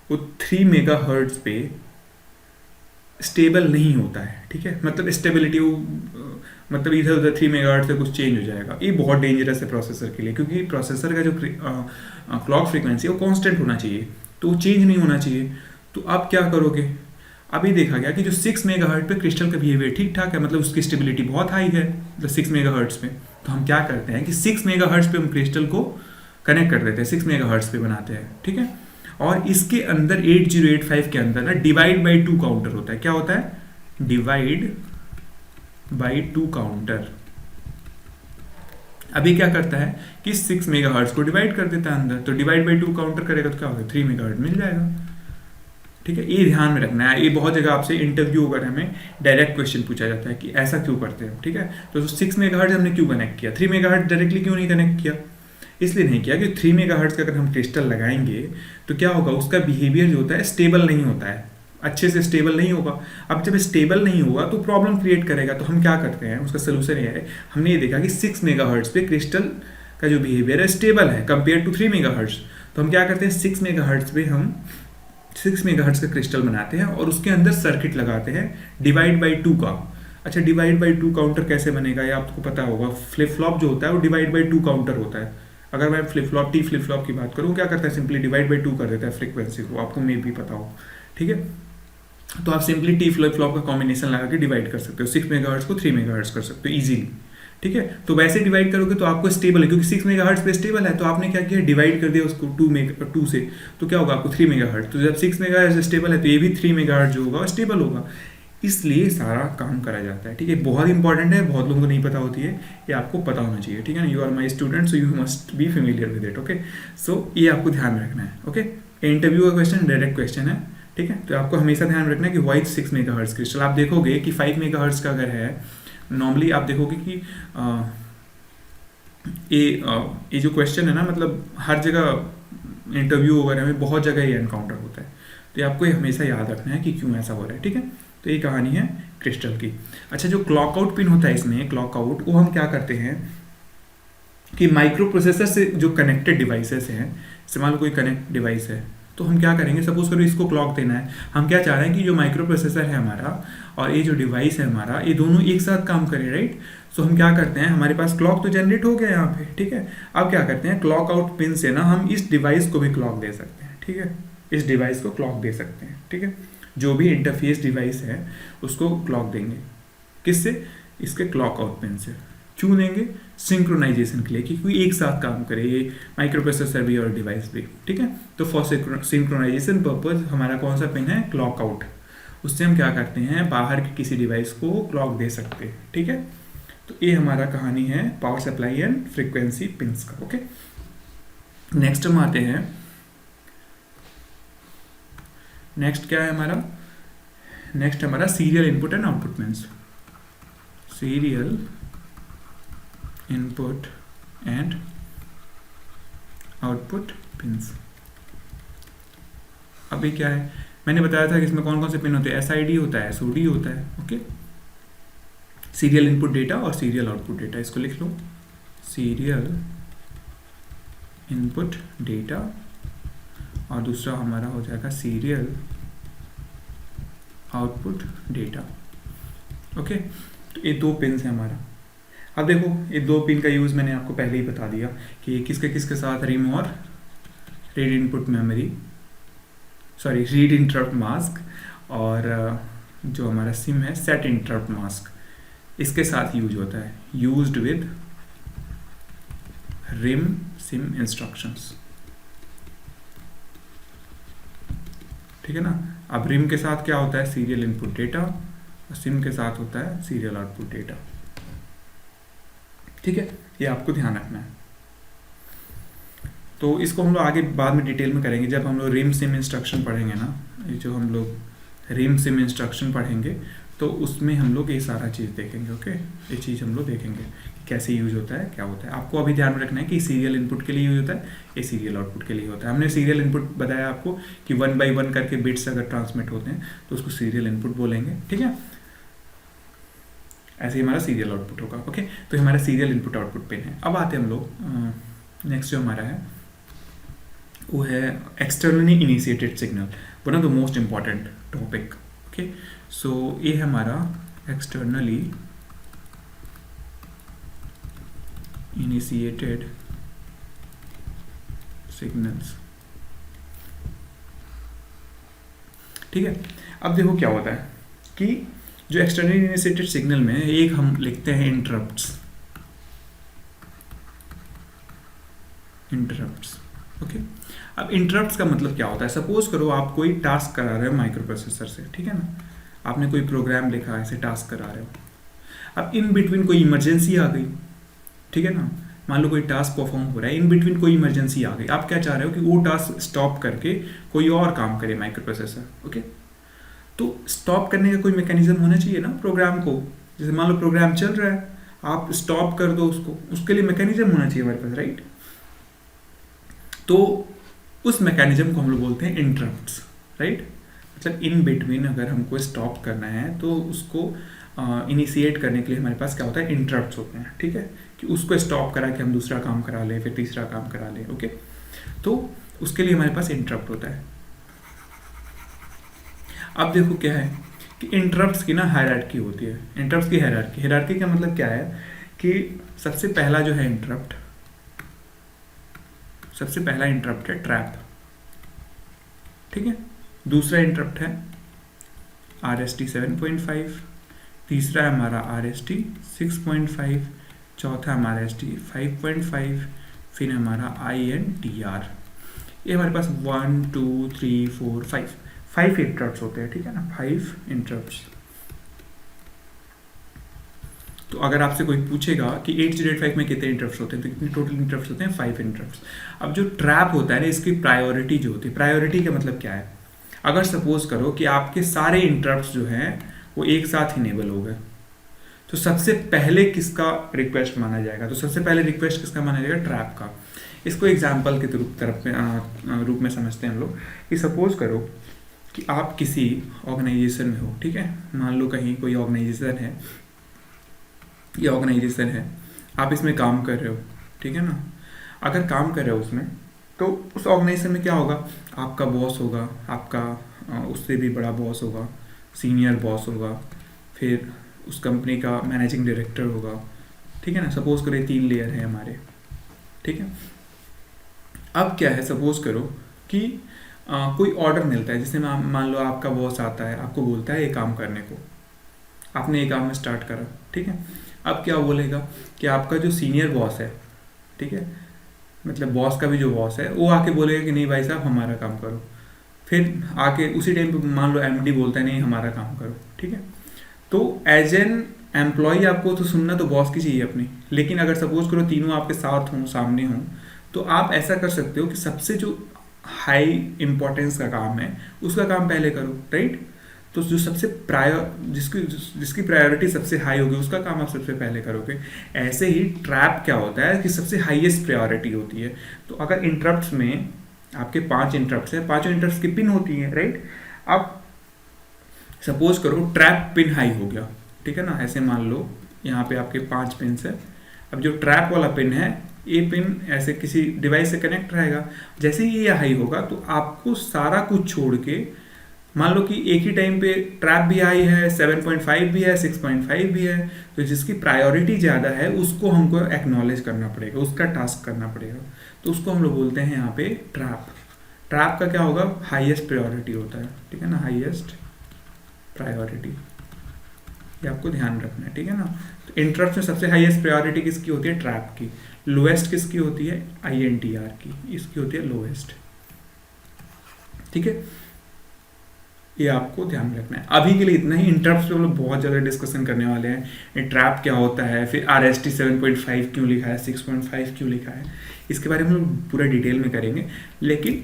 वो 3 मेगाहर्ट्ज पे स्टेबल नहीं होता है। ठीक है, मतलब स्टेबिलिटी मतलब इधर उधर 3 मेगाहर्ट्ज से कुछ चेंज हो जाएगा। ये बहुत डेंजरस है प्रोसेसर के लिए, क्योंकि प्रोसेसर का जो क्लॉक फ्रीक्वेंसी है वो कांस्टेंट होना चाहिए, तो वो चेंज नहीं होना चाहिए। तो आप क्या करोगे, अभी देखा गया कि जो 6 मेगाहर्ट्ज पे क्रिस्टल का बिहेवियर ठीक ठाक है, मतलब उसकी स्टेबिलिटी बहुत हाई है, मतलब 6 मेगाहर्ट्ज पे, तो हम क्या करते हैं कि 6 मेगाहर्ट्ज पे हम क्रिस्टल को कनेक्ट कर देते हैं, 6 मेगाहर्ट्ज पे बनाते हैं। ठीक है, और इसके अंदर 8085 के अंदर ना डिवाइड बाई 2 काउंटर होता है। क्या होता है? Divide by 2 counter. अभी क्या करता है कि 6 मेगाहर्ट्ज को डिवाइड कर देता है अंदर, तो डिवाइड बाई 2 काउंटर करेगा तो क्या होगा, 3 मेगाहर्ट्ज मिल जाएगा। ठीक है, ये ध्यान में रखना है। ये बहुत जगह आपसे इंटरव्यू वगैरह में डायरेक्ट क्वेश्चन पूछा जाता है कि ऐसा क्यों करते हैं। ठीक है, तो 6 मेगाहर्ट्ज हमने क्यों कनेक्ट किया, 3 मेगाहर्ट्ज डायरेक्टली क्यों नहीं कनेक्ट किया? इसलिए नहीं किया कि 3 मेगाहर्ट्ज का अगर हम क्रिस्टल लगाएंगे तो क्या होगा, उसका बिहेवियर जो होता है स्टेबल नहीं होता है, अच्छे से स्टेबल नहीं होगा। अब जब स्टेबल नहीं होगा तो प्रॉब्लम क्रिएट करेगा। तो हम क्या करते हैं, उसका सोल्यूशन ये है, हमने ये देखा कि 6 मेगाहर्ट्ज पे क्रिस्टल का जो बिहेवियर है स्टेबल है कंपेयर टू 3 मेगाहर्ट्ज। तो हम क्या करते हैं, 6 मेगाहर्ट्ज पे हम 6 मेगाहर्ट्ज का क्रिस्टल बनाते हैं और उसके अंदर सर्किट लगाते हैं डिवाइड बाई 2 का। अच्छा, डिवाइड बाई 2 काउंटर कैसे बनेगा, ये आपको पता होगा। फ्लिप फ्लॉप जो होता है वो डिवाइड बाई 2 काउंटर होता है। अगर मैं फ्लिप फ्लॉप की बात करूँ, क्या करता है, सिंपली डिवाइड बाई 2 कर देता है फ्रीक्वेंसी को, आपको मे भी पता हो। ठीक है, तो आप सिंपली टी फ्लिप फ्लॉप का कॉम्बिनेशन लगा के डिवाइड कर सकते हो, 6 मेगाहर्ट्ज को 3 मेगाहर्ट्ज कर सकते हो इजीली। ठीक है, तो वैसे डिवाइड करोगे तो आपको स्टेबल है, क्योंकि 6 मेगाहर्ट्ज पे स्टेबल है, तो आपने क्या किया, डिवाइड कर दिया उसको 2 से, तो क्या होगा आपको 3 मेगाहर्ट्ज। तो जब 6 मेगाहर्ट्ज स्टेबल है तो ये भी 3 मेगाहर्ट्ज जो होगा स्टेबल होगा, इसलिए सारा काम करा जाता है। ठीक है, बहुत इंपॉर्टेंट है, बहुत लोगों को नहीं पता होती है, ये आपको पता होना चाहिए। ठीक है ना, you are my student so you must be familiar with it. Okay, so ये आपको ध्यान रखना है। ओके, इंटरव्यू का क्वेश्चन डायरेक्ट क्वेश्चन है। ठीक है, तो आपको हमेशा ध्यान रखना है कि वाई 6 मेगाहर्ट्ज क्रिस्टल। आप देखोगे कि 5 मेगाहर्ट्ज का अगर है, नॉर्मली आप देखोगे कि ये जो क्वेश्चन है ना, मतलब हर जगह इंटरव्यू वगैरह में बहुत जगह ये एनकाउंटर होता है, तो ये आपको हमेशा याद रखना है कि क्यों ऐसा हो रहा है। ठीक है, तो ये कहानी है क्रिस्टल की। अच्छा, जो क्लॉक आउट पिन होता है इसमें, क्लॉक आउट, वो हम क्या करते हैं कि माइक्रो प्रोसेसर से जो कनेक्टेड डिवाइसेस हैं, जैसे मान लो कोई कनेक्ट डिवाइस है, तो हम क्या करेंगे, सपोज करो इसको क्लॉक देना है, हम क्या चाह रहे हैं कि जो माइक्रो प्रोसेसर है हमारा और ये जो डिवाइस है हमारा, ये दोनों एक साथ काम करें, राइट। सो हम क्या करते हैं, हमारे पास क्लॉक तो जनरेट हो गया यहाँ पे। ठीक है, अब क्या करते हैं, क्लॉक आउट पिन से ना हम इस डिवाइस को भी क्लॉक दे सकते हैं। ठीक है, इस डिवाइस को क्लॉक दे सकते हैं। ठीक है, जो भी इंटरफेस डिवाइस है उसको क्लॉक देंगे, किससे, इसके क्लॉक आउट पिन से। क्यों देंगे, सिंक्रोनाइजेशन के लिए, क्योंकि एक साथ काम करे ये माइक्रो प्रोसेसर भी और डिवाइस भी। ठीक है, तो फॉर सिंक्रोनाइजेशन पर्पज हमारा कौन सा पिन है, क्लॉक आउट, उससे हम क्या करते हैं, बाहर के किसी डिवाइस को क्लॉक दे सकते हैं। ठीक है, तो ये हमारा कहानी है power supply and frequency pins का। ओके, नेक्स्ट हम आते हैं, नेक्स्ट क्या है हमारा, नेक्स्ट हमारा serial input and output pins, serial input and output pins. अभी क्या है, मैंने बताया था कि इसमें कौन कौन से पिन होते हैं, SID होता है, SOD होता है। ओके, सीरियल इनपुट डेटा और सीरियल आउटपुट डेटा, इसको लिख लो, सीरियल इनपुट डेटा और दूसरा हमारा हो जाएगा सीरियल आउटपुट डेटा। ओके, तो ये 2 पिन है हमारा। अब देखो, ये 2 पिन का यूज़ मैंने आपको पहले ही बता दिया कि किसके किसके साथ, रिम और read input memory, sorry read interrupt mask, और जो हमारा सिम है सेट इंटरप्ट मास्क, इसके साथ यूज होता है, used with RIM SIM instructions. ठीक है ना, अब रिम के साथ क्या होता है, सीरियल इनपुट डेटा, और सिम के साथ होता है सीरियल आउटपुट डेटा। ठीक है, ये आपको ध्यान रखना है। तो इसको हम लोग आगे बाद में डिटेल में करेंगे, जब हम लोग रिम सिम इंस्ट्रक्शन पढ़ेंगे ना, ये जो हम लोग रिम सिम इंस्ट्रक्शन पढ़ेंगे तो उसमें हम लोग ये सारा चीज़ देखेंगे। ओके, ये चीज़ हम लोग देखेंगे कि कैसे यूज होता है, क्या होता है। आपको अभी ध्यान में रखना है कि सीरियल इनपुट के लिए यूज होता है, ये सीरियल आउटपुट के लिए होता है। हमने सीरियल इनपुट बताया आपको कि 1 by 1 करके बिट्स अगर ट्रांसमिट होते हैं तो उसको सीरियल इनपुट बोलेंगे। ठीक है, ऐसे ही हमारा सीरियल आउटपुट होगा। ओके, तो हमारा सीरियल इनपुट आउटपुट पिन है। अब आते हैं हम लोग नेक्स्ट जो हमारा है वो है externally initiated signal, one of the most important topic. Okay, so ये है हमारा एक्सटर्नली इनिशिएटेड सिग्नल्स। ठीक है, अब देखो क्या होता है कि जो एक्सटर्नली इनिशिएटेड सिग्नल में एक हम लिखते हैं इंटरप्ट्स। ओके, अब इंटरप्ट्स का मतलब क्या होता है। सपोज करो आप कोई टास्क करा रहे हो माइक्रो प्रोसेसर से, ठीक है ना, आपने कोई प्रोग्राम लिखा, ऐसे टास्क करा रहे हो। अब इन बिटवीन कोई इमरजेंसी आ गई, ठीक है ना, मान लो कोई टास्क परफॉर्म हो रहा है, इन बिटवीन कोई इमरजेंसी आ गई, आप क्या चाह रहे हो कि वो टास्क स्टॉप करके कोई और काम करे माइक्रो प्रोसेसर। ओके, तो स्टॉप करने का कोई मैकेनिज्म होना चाहिए ना प्रोग्राम को। जैसे मान लो प्रोग्राम चल रहा है, आप स्टॉप कर दो उसको, उसके लिए मैकेनिज्म होना चाहिए हमारे पास, राइट। तो उस मैकेनिज्म को हम लोग बोलते हैं इंटरप्ट्स, राइट। मतलब इन बिटवीन अगर हमको स्टॉप करना है तो उसको इनिशिएट करने के लिए हमारे पास क्या होता है, इंटरप्ट्स होते हैं। ठीक है, कि उसको स्टॉप करा के हम दूसरा काम करा लें, फिर तीसरा काम करा लें। ओके, तो उसके लिए हमारे पास इंटरप्ट होता है। अब देखो क्या है कि इंटरप्ट्स की ना हायरार्की होती है। इंटरप्ट्स की हायरार्की का मतलब क्या है कि सबसे पहला जो है इंटरप्ट, सबसे पहला इंटरप्ट है ट्रैप, ठीक है। दूसरा इंटरप्ट है RST 7.5, तीसरा है हमारा RST 6.5, चौथा हमारा ST 5.5, फिर हमारा INTR। ये हमारे पास 1 2 3 4 5 इंटरप्ट्स होते हैं, ठीक है ना, 5 इंटरप्ट्स। तो अगर आपसे कोई पूछेगा कि 8085 में कितने इंटरप्ट्स होते हैं, तो कितने टोटल इंटरप्ट्स होते हैं, 5 इंटरप्ट्स। अब जो ट्रैप होता है ना, इसकी प्रायोरिटी जो होती है, प्रायोरिटी का मतलब क्या है, अगर सपोज करो कि आपके सारे इंटरप्ट्स जो हैं वो एक साथ इनेबल हो गए, तो सबसे पहले किसका रिक्वेस्ट माना जाएगा, तो सबसे पहले रिक्वेस्ट किसका माना जाएगा, ट्रैप का। इसको एग्जाम्पल के रूप में समझते हैं हम लोग कि सपोज करो कि आप किसी ऑर्गेनाइजेशन में हो, ठीक है, मान लो कहीं कोई ऑर्गेनाइजेशन है, ये ऑर्गेनाइजेशन है, आप इसमें काम कर रहे हो, ठीक है ना। अगर काम कर रहे हो उसमें, तो उस ऑर्गेनाइजेशन में क्या होगा, आपका बॉस होगा, आपका उससे भी बड़ा बॉस होगा, सीनियर बॉस होगा, फिर उस कंपनी का मैनेजिंग डायरेक्टर होगा, ठीक है ना। सपोज करो 3 लेयर है हमारे, ठीक है। अब क्या है, सपोज करो कि कोई ऑर्डर मिलता है, जिससे मान लो आपका बॉस आता है, आपको बोलता है ये काम करने को, आपने ये काम स्टार्ट करा, ठीक है। अब क्या बोलेगा कि आपका जो सीनियर बॉस है, ठीक है, मतलब बॉस का भी जो बॉस है, वो आके बोलेगा कि नहीं भाई साहब हमारा काम करो। फिर आके उसी टाइम पे मान लो MD बोलता है नहीं हमारा काम करो, ठीक है। तो एज एन एम्प्लॉय आपको तो सुनना तो बॉस की चाहिए अपनी, लेकिन अगर सपोज करो तीनों आपके साथ हों, सामने हों, तो आप ऐसा कर सकते हो कि सबसे जो हाई इंपॉर्टेंस का काम है उसका काम पहले करो, राइट। तो जो सबसे जिसकी प्रायोरिटी सबसे हाई होगी उसका काम आप सबसे पहले करोगे। ऐसे ही ट्रैप क्या होता है कि सबसे हाईएस्ट प्रायोरिटी होती है। तो अगर इंटरप्ट्स में आपके 5 इंटरप्ट्स हैं, 5 इंटरप्ट्स की पिन होती है, राइट। अब सपोज करो ट्रैप पिन हाई हो गया, ठीक है ना, ऐसे मान लो यहाँ पे आपके 5 पिन है। अब जो ट्रैप वाला पिन है, ये पिन ऐसे किसी डिवाइस से कनेक्ट रहेगा, जैसे ही ये हाई होगा तो आपको सारा कुछ छोड़ के, मान लो कि एक ही टाइम पे ट्रैप भी हाई है, 7.5 भी है, 6.5 भी है, तो जिसकी प्रायोरिटी ज़्यादा है उसको हमको एक्नॉलेज करना पड़ेगा, उसका टास्क करना पड़ेगा। तो उसको हम लोग बोलते हैं यहाँ पे ट्रैप। ट्रैप का क्या होगा, हाईएस्ट प्रायोरिटी होता है, ठीक है ना, हाईएस्ट प्रायोरिटी, ये आपको ध्यान रखना है, ठीक है ना। तो इंटरप्ट में सबसे हाईएस्ट प्रायोरिटी किसकी होती है, ट्रैप की। लोएस्ट किसकी होती है, INTR की, इसकी होती है लोएस्ट, ठीक है। ये आपको ध्यान में रखना है। अभी के लिए इतना ही। इंटरप्ट्स पे हम लोग बहुत ज़्यादा डिस्कशन करने वाले हैं, ये ट्रैप क्या होता है, फिर RST 7.5 क्यों लिखा है, 6.5 क्यों लिखा है, इसके बारे में हम लोग पूरा डिटेल में करेंगे। लेकिन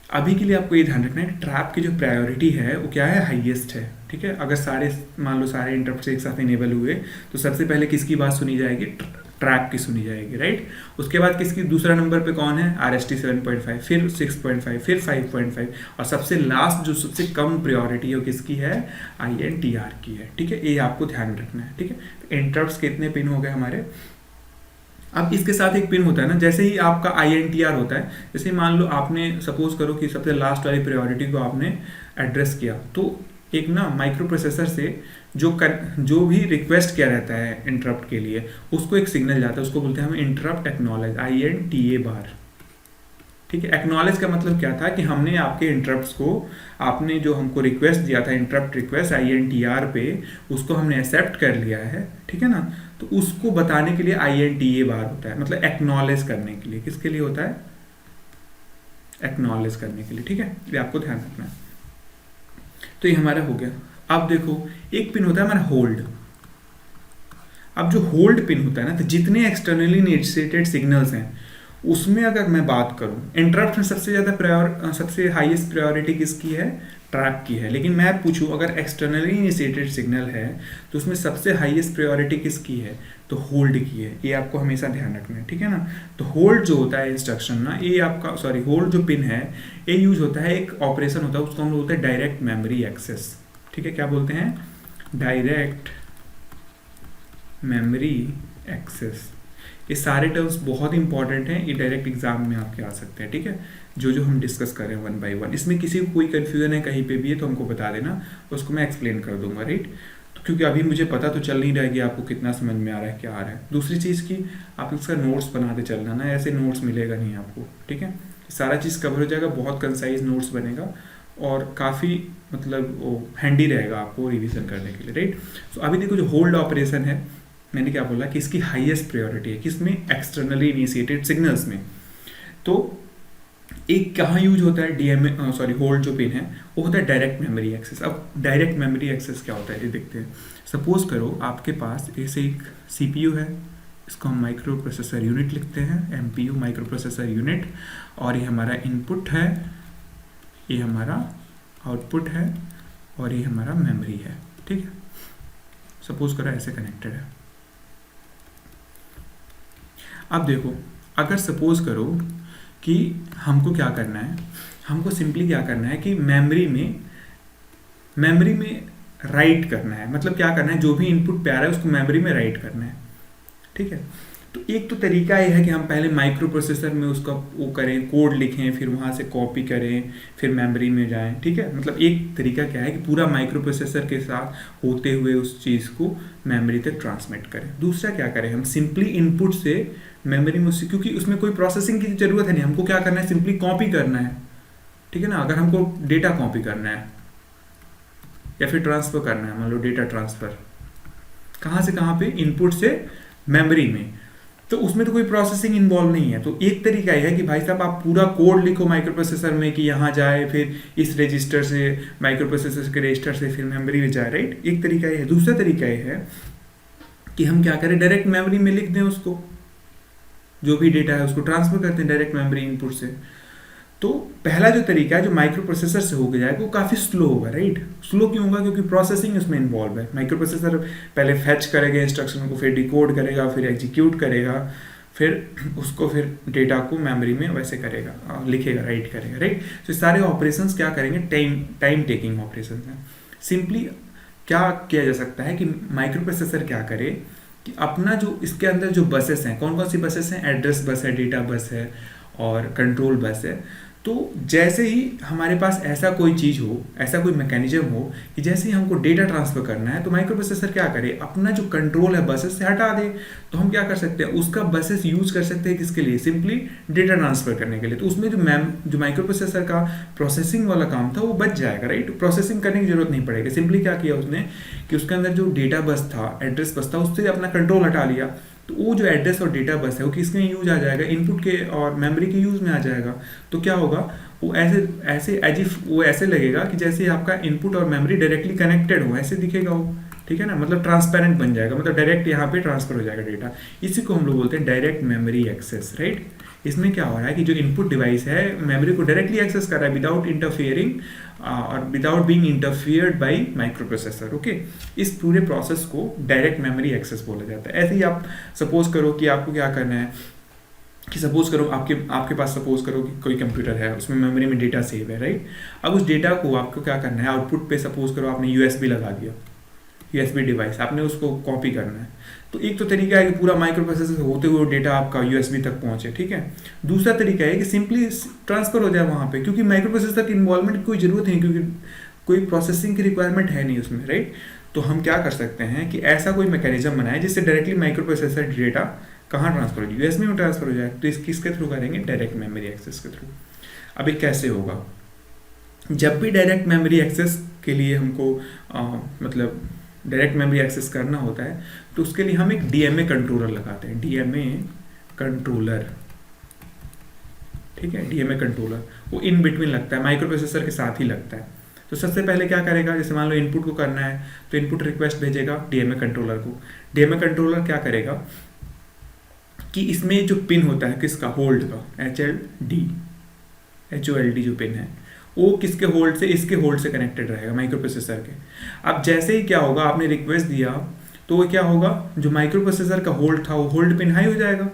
अभी के लिए आपको ये ध्यान रखना है, ट्रैप की जो प्रायोरिटी है वो क्या है, हाईएस्ट है, ठीक है। अगर सारे मान लो सारे इंटरप्ट एक साथ इनेबल हुए तो सबसे पहले किसकी बात सुनी जाएगी, ट्रैप की सुनी जाएगी, राइट। उसके बाद किसकी, दूसरा नंबर पे कौन है, RST 7.5, फिर 6.5, फिर 5.5, और सबसे लास्ट जो सबसे कम प्रायोरिटी है वो किसकी है, INTR की है, ठीक है। ये आपको ध्यान रखना है, ठीक है। इंटरप्ट्स कितने पिन हो गए हमारे। अब इसके साथ एक पिन होता है ना, जैसे ही आपका INTR होता है, जैसे मान लो आपने सपोज करो कि सबसे लास्ट वाली प्रायोरिटी को आपने एड्रेस किया, तो एक ना माइक्रो प्रोसेसर से जो भी रिक्वेस्ट किया रहता है इंटरप्ट के लिए, उसको एक सिग्नल जाता है, उसको बोलते हैं हम इंटरप्ट एक्नॉलेज, INTA बार, ठीक है। एक्नॉलेज का मतलब क्या था कि हमने आपके इंटरप्ट्स को, आपने जो हमको रिक्वेस्ट दिया था इंटरप्ट रिक्वेस्ट INTR पे, उसको हमने एक्सेप्ट कर लिया है, ठीक है ना। तो उसको बताने के लिए INTA बार होता है, मतलब एक्नॉलेज करने के लिए, किसके लिए होता है, एक्नॉलेज करने के लिए, ठीक है। ये आपको ध्यान रखना है। तो ये हमारा हो गया। अब देखो एक पिन होता है हमारा होल्ड। अब जो होल्ड पिन होता है ना, तो जितने एक्सटर्नली इनिशिएटेड सिग्नल्स हैं उसमें अगर मैं बात करूं, इंटरप्ट में सबसे हाईएस्ट प्रायोरिटी किसकी है, ट्रैप की है। लेकिन मैं पूछूं अगर एक्सटर्नली इनिशिएटेड सिग्नल है तो उसमें सबसे हाईएस्ट प्रायोरिटी किसकी है, तो होल्ड की है। ये आपको हमेशा ध्यान रखना है, ठीक है ना। तो होल्ड जो होता है इंस्ट्रक्शन ना, ये आपका होल्ड जो पिन है ये यूज होता है, एक ऑपरेशन होता है, उसको हम लोग बोलते हैं डायरेक्ट मेमोरी एक्सेस, ठीक है। क्या बोलते हैं, डायरेक्ट मेमोरी एक्सेस। ये सारे टर्म्स बहुत इंपॉर्टेंट हैं, ये डायरेक्ट एग्जाम में आपके आ सकते हैं, ठीक है। जो हम डिस्कस कर रहे हैं 1 by 1, इसमें किसी को कोई कंफ्यूजन है कहीं पे भी है तो हमको बता देना, उसको मैं एक्सप्लेन कर दूंगा, राइट। तो क्योंकि अभी मुझे पता तो चल नहीं रहा है कि आपको कितना समझ में आ रहा है, क्या आ रहा है। दूसरी चीज़ की आप इसका नोट्स बनाते चलना ना, ऐसे नोट्स मिलेगा नहीं आपको, ठीक है। सारा चीज़ कवर हो जाएगा, बहुत कंसाइज नोट्स बनेगा और काफ़ी मतलब वो हैंडी रहेगा आपको रिवीजन करने के लिए, राइट। तो अभी देखो जो होल्ड ऑपरेशन है, मैंने क्या बोला कि इसकी हाईएस्ट प्रायोरिटी है किसमें, एक्सटर्नली इनिशिएटेड सिग्नल्स में। तो एक कहाँ यूज होता है, होल्ड जो पिन है वो होता है डायरेक्ट मेमोरी एक्सेस। अब डायरेक्ट मेमोरी एक्सेस क्या होता है ये देखते हैं। सपोज करो आपके पास ऐसे एक CPU है, इसको हम माइक्रो प्रोसेसर यूनिट लिखते हैं, MPU माइक्रो प्रोसेसर यूनिट, और ये हमारा इनपुट है, ये हमारा आउटपुट है, और ये हमारा मेमोरी है, ठीक है। सपोज करो ऐसे कनेक्टेड है। अब देखो अगर सपोज करो कि हमको क्या करना है, हमको सिंपली क्या करना है कि मेमोरी में राइट करना है। मतलब क्या करना है, जो भी इनपुट पे आ रहा है उसको मेमोरी में राइट करना है, ठीक है। तो एक तो तरीका ये है कि हम पहले माइक्रो प्रोसेसर में उसका वो करें, कोड लिखें, फिर वहाँ से कॉपी करें, फिर मेमोरी में जाएं, ठीक है। मतलब एक तरीका क्या है कि पूरा माइक्रो प्रोसेसर के साथ होते हुए उस चीज़ को मेमोरी तक ट्रांसमिट करें। दूसरा क्या करें, हम सिंपली इनपुट से मेमोरी में, क्योंकि उसमें कोई प्रोसेसिंग की जरूरत है नहीं, हमको क्या करना है, सिंपली कॉपी करना है, ठीक है ना। अगर हमको डेटा कॉपी करना है या फिर ट्रांसफर करना है, मान लो डेटा ट्रांसफर कहाँ से कहाँ पे, इनपुट से मेमोरी में, तो उसमें तो कोई प्रोसेसिंग इन्वॉल्व नहीं है। तो एक तरीका यह है कि भाई साहब आप पूरा कोड लिखो माइक्रो प्रोसेसर में कि यहाँ जाए, फिर इस रजिस्टर से माइक्रो प्रोसेसर के रजिस्टर से फिर मेमोरी में जाए, राइट। एक तरीका यह है। दूसरा तरीका यह है कि हम क्या करें, डायरेक्ट मेमोरी में लिख दें उसको, जो भी डेटा है उसको ट्रांसफर करते हैं डायरेक्ट मेमोरी इनपुट से। तो पहला जो तरीका है जो माइक्रो प्रोसेसर से होकर जाएगा वो काफ़ी स्लो होगा, राइट। स्लो क्यों होगा, क्योंकि प्रोसेसिंग उसमें इन्वॉल्व है। माइक्रो प्रोसेसर पहले फैच करेगा इंस्ट्रक्शन को, फिर डिकोड करेगा, फिर एग्जीक्यूट करेगा, फिर उसको फिर डेटा को मेमोरी में वैसे करेगा, लिखेगा, राइट करेगा, राइट। तो सारे ऑपरेशंस क्या करेंगे, टाइम टेकिंग ऑपरेशंस हैं। सिंपली क्या किया जा सकता है कि माइक्रो प्रोसेसर क्या करे कि अपना जो इसके अंदर जो बसेस हैं, कौन कौन सी बसेस हैं, एड्रेस बस है, डेटा बस है और कंट्रोल बस है। तो जैसे ही हमारे पास ऐसा कोई चीज़ हो, ऐसा कोई मैकेनिज्म हो कि जैसे ही हमको डेटा ट्रांसफर करना है तो माइक्रो प्रोसेसर क्या करे, अपना जो कंट्रोल है बसेस से हटा दे। तो हम क्या कर सकते हैं, उसका बसेस यूज कर सकते हैं किसके लिए, सिंपली डेटा ट्रांसफर करने के लिए। तो उसमें जो माइक्रो प्रोसेसर का प्रोसेसिंग वाला काम था वो बच जाएगा, राइट। प्रोसेसिंग करने की जरूरत नहीं पड़ेगी। सिंपली क्या किया उसने कि उसके अंदर जो डेटा बस था, एड्रेस बस था, उससे अपना कंट्रोल हटा लिया। तो वो जो एड्रेस और डेटा बस है वो किसमें यूज आ जाएगा, इनपुट के और मेमोरी के यूज में आ जाएगा। तो क्या होगा, वो ऐसे लगेगा कि जैसे आपका इनपुट और मेमोरी डायरेक्टली कनेक्टेड हो, ऐसे दिखेगा वो, ठीक है ना। मतलब ट्रांसपेरेंट बन जाएगा, मतलब डायरेक्ट यहाँ पे ट्रांसफर हो जाएगा डेटा। इसी को हम लोग बोलते हैं डायरेक्ट मेमोरी एक्सेस, राइट। इसमें क्या हो रहा है कि जो इनपुट डिवाइस है मेमोरी को डायरेक्टली एक्सेस कर रहा है विदाउट इंटरफियरिंग और without being interfered bye micro processor. Okay, इस पूरे प्रोसेस को डायरेक्ट मेमोरी एक्सेस बोला जाता है। ऐसे ही आप सपोज करो कि आपको क्या करना है कि सपोज करो आपके आपके पास सपोज करो कि कोई कंप्यूटर है, उसमें मेमोरी में डेटा सेव है, राइट। अब उस डेटा को आपको क्या करना है, आउटपुट पे सपोज करो आपने यूएसबी लगा दिया, यूएसबी डिवाइस आपने उसको कॉपी करना है। तो एक तो तरीका है कि पूरा माइक्रो प्रोसेसर होते हुए डेटा आपका यूएसबी तक पहुंचे, ठीक है। दूसरा तरीका है कि सिंपली ट्रांसफर हो जाए वहाँ पे, क्योंकि माइक्रो प्रोसेसर की इन्वॉल्वमेंट की कोई ज़रूरत नहीं, क्योंकि कोई प्रोसेसिंग की रिक्वायरमेंट है नहीं उसमें, राइट। तो हम क्या कर सकते हैं कि ऐसा कोई मैकेनिज्म बनाए जिससे डायरेक्टली माइक्रो प्रोसेसर डेटा कहाँ ट्रांसफर हो जाए, यूएसबी में ट्रांसफर हो जाए। तो इस किसके थ्रू करेंगे, डायरेक्ट मेमोरी एक्सेस के थ्रू। अब ये कैसे होगा, जब भी डायरेक्ट मेमोरी एक्सेस के लिए हमको मतलब डायरेक्ट मेमोरी एक्सेस करना होता है तो उसके लिए हम एक डीएमए कंट्रोलर लगाते हैं, डीएमए कंट्रोलर, ठीक है। डीएमए कंट्रोलर वो इन बिटवीन लगता है, माइक्रो प्रोसेसर के साथ ही लगता है। तो सबसे पहले क्या करेगा, जैसे मान लो इनपुट को करना है तो इनपुट रिक्वेस्ट भेजेगा डीएमए कंट्रोलर को। डीएमए कंट्रोलर क्या करेगा कि इसमें जो पिन होता है किसका, होल्ड का, HOLD जो पिन है वो किसके होल्ड से, इसके होल्ड से कनेक्टेड रहेगा माइक्रो प्रोसेसर के। अब जैसे ही क्या होगा, आपने रिक्वेस्ट दिया तो वो क्या होगा, जो माइक्रो प्रोसेसर का होल्ड था वो होल्ड पिन हाई हो जाएगा।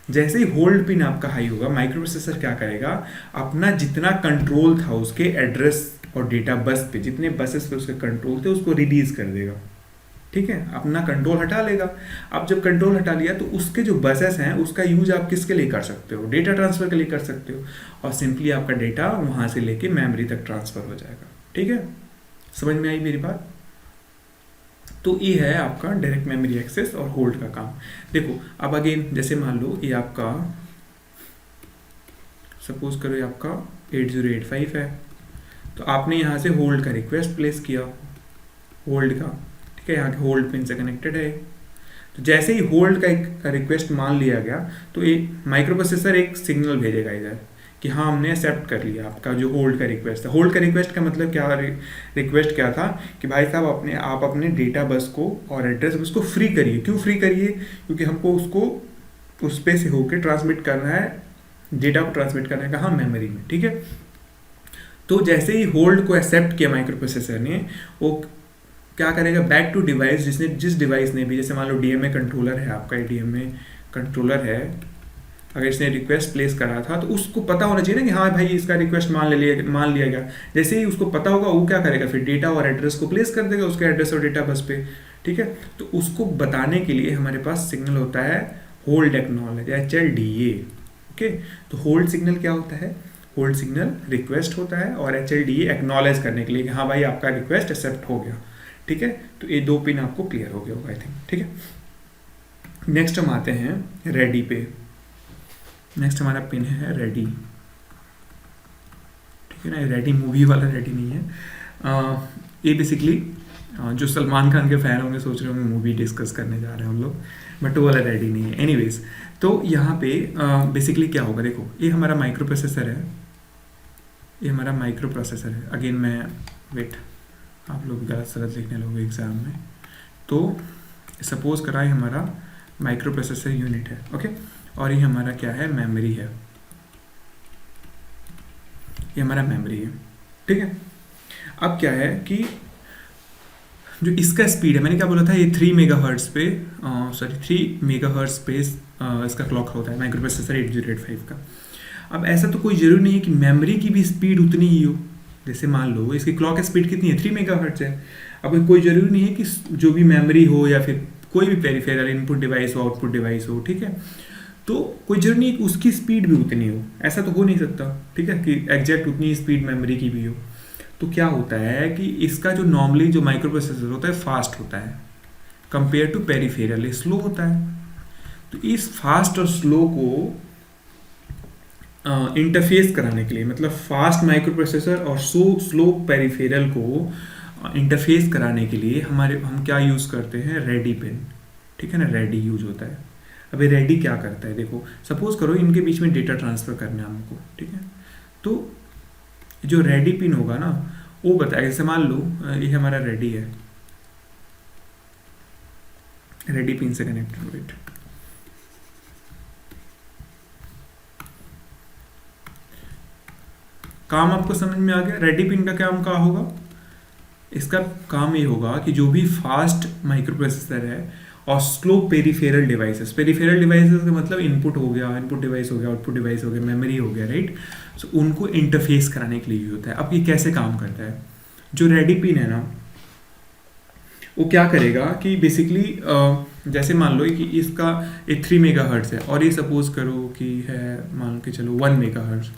जैसे ही होल्ड पिन आपका हाई होगा, माइक्रो प्रोसेसर क्या करेगा, अपना जितना कंट्रोल था उसके एड्रेस और डेटा बस पे, जितने बसेस पे उसके कंट्रोल थे उसको रिलीज कर देगा, ठीक है। अपना कंट्रोल हटा लेगा। अब जब कंट्रोल हटा लिया तो उसके जो बसेस हैं उसका यूज आप किसके लिए कर सकते हो, डेटा ट्रांसफर के लिए कर सकते हो, और सिंपली आपका डेटा वहां से लेके मेमोरी तक ट्रांसफर हो जाएगा, ठीक है। समझ में आई मेरी बात। तो ये है आपका डायरेक्ट मेमोरी एक्सेस और होल्ड का काम। देखो अब अगेन जैसे मान लो ये आपका सपोज करो ये आपका 8085 है, तो आपने यहाँ से होल्ड का रिक्वेस्ट प्लेस किया, होल्ड का, ठीक है, यहाँ के होल्ड पिन से कनेक्टेड है। तो जैसे ही होल्ड का एक रिक्वेस्ट मान लिया गया तो एक माइक्रो प्रोसेसर एक सिग्नल भेजेगा इधर कि हाँ हमने एक्सेप्ट कर लिया आपका जो होल्ड का रिक्वेस्ट था। होल्ड का रिक्वेस्ट का मतलब क्या, रिक्वेस्ट क्या था कि भाई साहब आप अपने डेटा बस को और एड्रेस बस को फ्री करिए। क्यों फ्री करिए, क्योंकि हमको उसको उस पे से होकर ट्रांसमिट करना है, डेटा को ट्रांसमिट करना है कहाँ, मेमोरी में, ठीक है। तो जैसे ही होल्ड को एक्सेप्ट किया माइक्रो प्रोसेसर ने, वो क्या करेगा, बैक टू डिवाइस, जिस डिवाइस ने भी, जैसे मान लो डीएमए कंट्रोलर है आपका, डीएमए कंट्रोलर है, अगर इसने रिक्वेस्ट प्लेस करा था तो उसको पता होना चाहिए ना कि हाँ भाई इसका रिक्वेस्ट मान लिया गया। जैसे ही उसको पता होगा वो क्या करेगा, फिर डेटा और एड्रेस को प्लेस कर देगा उसके एड्रेस और डेटा बस पे, ठीक है। तो उसको बताने के लिए हमारे पास सिग्नल होता है होल्ड एक्नॉलेज, HLDA, ओके। तो होल्ड सिग्नल क्या होता है, होल्ड सिग्नल रिक्वेस्ट होता है, और HLDA एक्नॉलेज करने के लिए कि हाँ भाई आपका रिक्वेस्ट एक्सेप्ट हो गया, ठीक है। तो ये दो पिन आपको क्लियर हो गया होगा आई थिंक, ठीक है। नेक्स्ट हम आते हैं रेडी पे। नेक्स्ट हमारा पिन है रेडी, ठीक है ना। रेडी मूवी वाला रेडी नहीं है। ये बेसिकली जो सलमान खान के फैन होंगे सोच रहे होंगे मूवी डिस्कस करने जा रहे हैं हम लोग, बट वो वाला रेडी नहीं है। एनीवेज, तो यहाँ पे बेसिकली क्या होगा, देखो ये हमारा माइक्रो प्रोसेसर है, ये हमारा माइक्रो प्रोसेसर है। अगेन मैं वेट, आप लोग गलत सलत लिखने लोगे एग्जाम में। तो सपोज कराए हमारा माइक्रो प्रोसेसर यूनिट है, ओके। और ये हमारा क्या है, मेमोरी है, ये हमारा मेमोरी है, ठीक है। अब क्या है कि जो इसका स्पीड है, मैंने क्या बोला था, ये 3 मेगाहर्ट्ज पे 3 मेगाहर्ट्ज पे इसका क्लॉक होता है माइक्रो प्रोसेसर 8085 का। अब ऐसा तो कोई ज़रूरी नहीं है कि मेमोरी की भी स्पीड उतनी ही हो। जैसे मान लो इसकी क्लॉक स्पीड कितनी है, 3 मेगाहर्ट्ज है। अब कोई ज़रूरी नहीं है कि जो भी मेमोरी हो या फिर कोई भी पेरिफेरल इनपुट डिवाइस हो, आउटपुट डिवाइस हो, ठीक है, तो कोई जरूरी नहीं कि उसकी स्पीड भी उतनी हो, ऐसा तो हो नहीं सकता, ठीक है, कि एग्जैक्ट उतनी स्पीड मेमोरी की भी हो। तो क्या होता है कि इसका जो नॉर्मली जो माइक्रो प्रोसेसर होता है फास्ट होता है कंपेयर टू पेरिफेरल, स्लो होता है। तो इस फास्ट और स्लो को इंटरफेस कराने के लिए, मतलब फास्ट माइक्रो प्रोसेसर और स्लो पेरिफेरल को इंटरफेस कराने के लिए हम क्या यूज़ करते हैं, रेडी पिन, ठीक है ना, रेडी यूज होता है। अब ये रेडी क्या करता है, देखो सपोज करो इनके बीच में डेटा ट्रांसफर करना है हमको, ठीक है। तो जो रेडी पिन होगा ना वो बताएगा, जैसे मान लो ये हमारा रेडी है, रेडी पिन से कनेक्टेड, वेट, काम आपको समझ में आ गया। रेडी पिन का काम क्या होगा, इसका काम ये होगा कि जो भी फास्ट माइक्रो प्रोसेसर है और स्लो पेरिफेरल डिवाइसेस का मतलब इनपुट हो गया, इनपुट डिवाइस हो गया, आउटपुट डिवाइस हो गया, मेमोरी हो गया, राइट। सो उनको इंटरफेस कराने के लिए यूज होता है। अब ये कैसे काम करता है, जो रेडी पिन है ना वो क्या करेगा कि बेसिकली जैसे मान लो कि इसका ये 3 मेगाहर्ट्ज है और ये सपोज करो कि है मान के चलो 1 मेगाहर्ट्ज,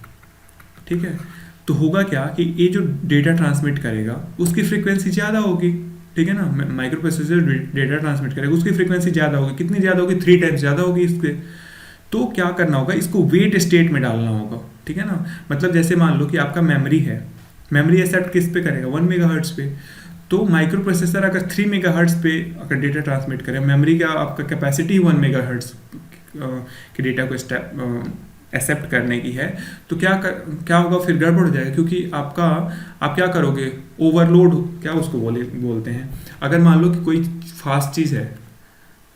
ठीक है। तो होगा क्या कि ये जो डेटा ट्रांसमिट करेगा उसकी फ्रीक्वेंसी ज़्यादा होगी, ठीक है ना। माइक्रो प्रोसेसर डेटा ट्रांसमिट करेगा, उसकी फ्रीक्वेंसी ज़्यादा होगी। कितनी ज़्यादा होगी, 3 टाइम्स ज़्यादा होगी इसके। तो क्या करना होगा, इसको वेट स्टेट में डालना होगा, ठीक है ना। मतलब जैसे मान लो कि आपका मेमोरी है, मेमोरी एक्सेप्ट किस पे करेगा, 1 मेगाहर्ट्ज पे। तो माइक्रो प्रोसेसर अगर 3 मेगाहर्ट्ज पे अगर डेटा ट्रांसमिट करे, मेमोरी का आपका कैपेसिटी 1 मेगाहर्ट्ज के डेटा को एक्सेप्ट करने की है, तो क्या होगा, फिर गड़बड़ हो जाएगा। क्योंकि आप क्या करोगे, ओवरलोड क्या उसको बोलते हैं। अगर मान लो कि कोई फास्ट चीज़ है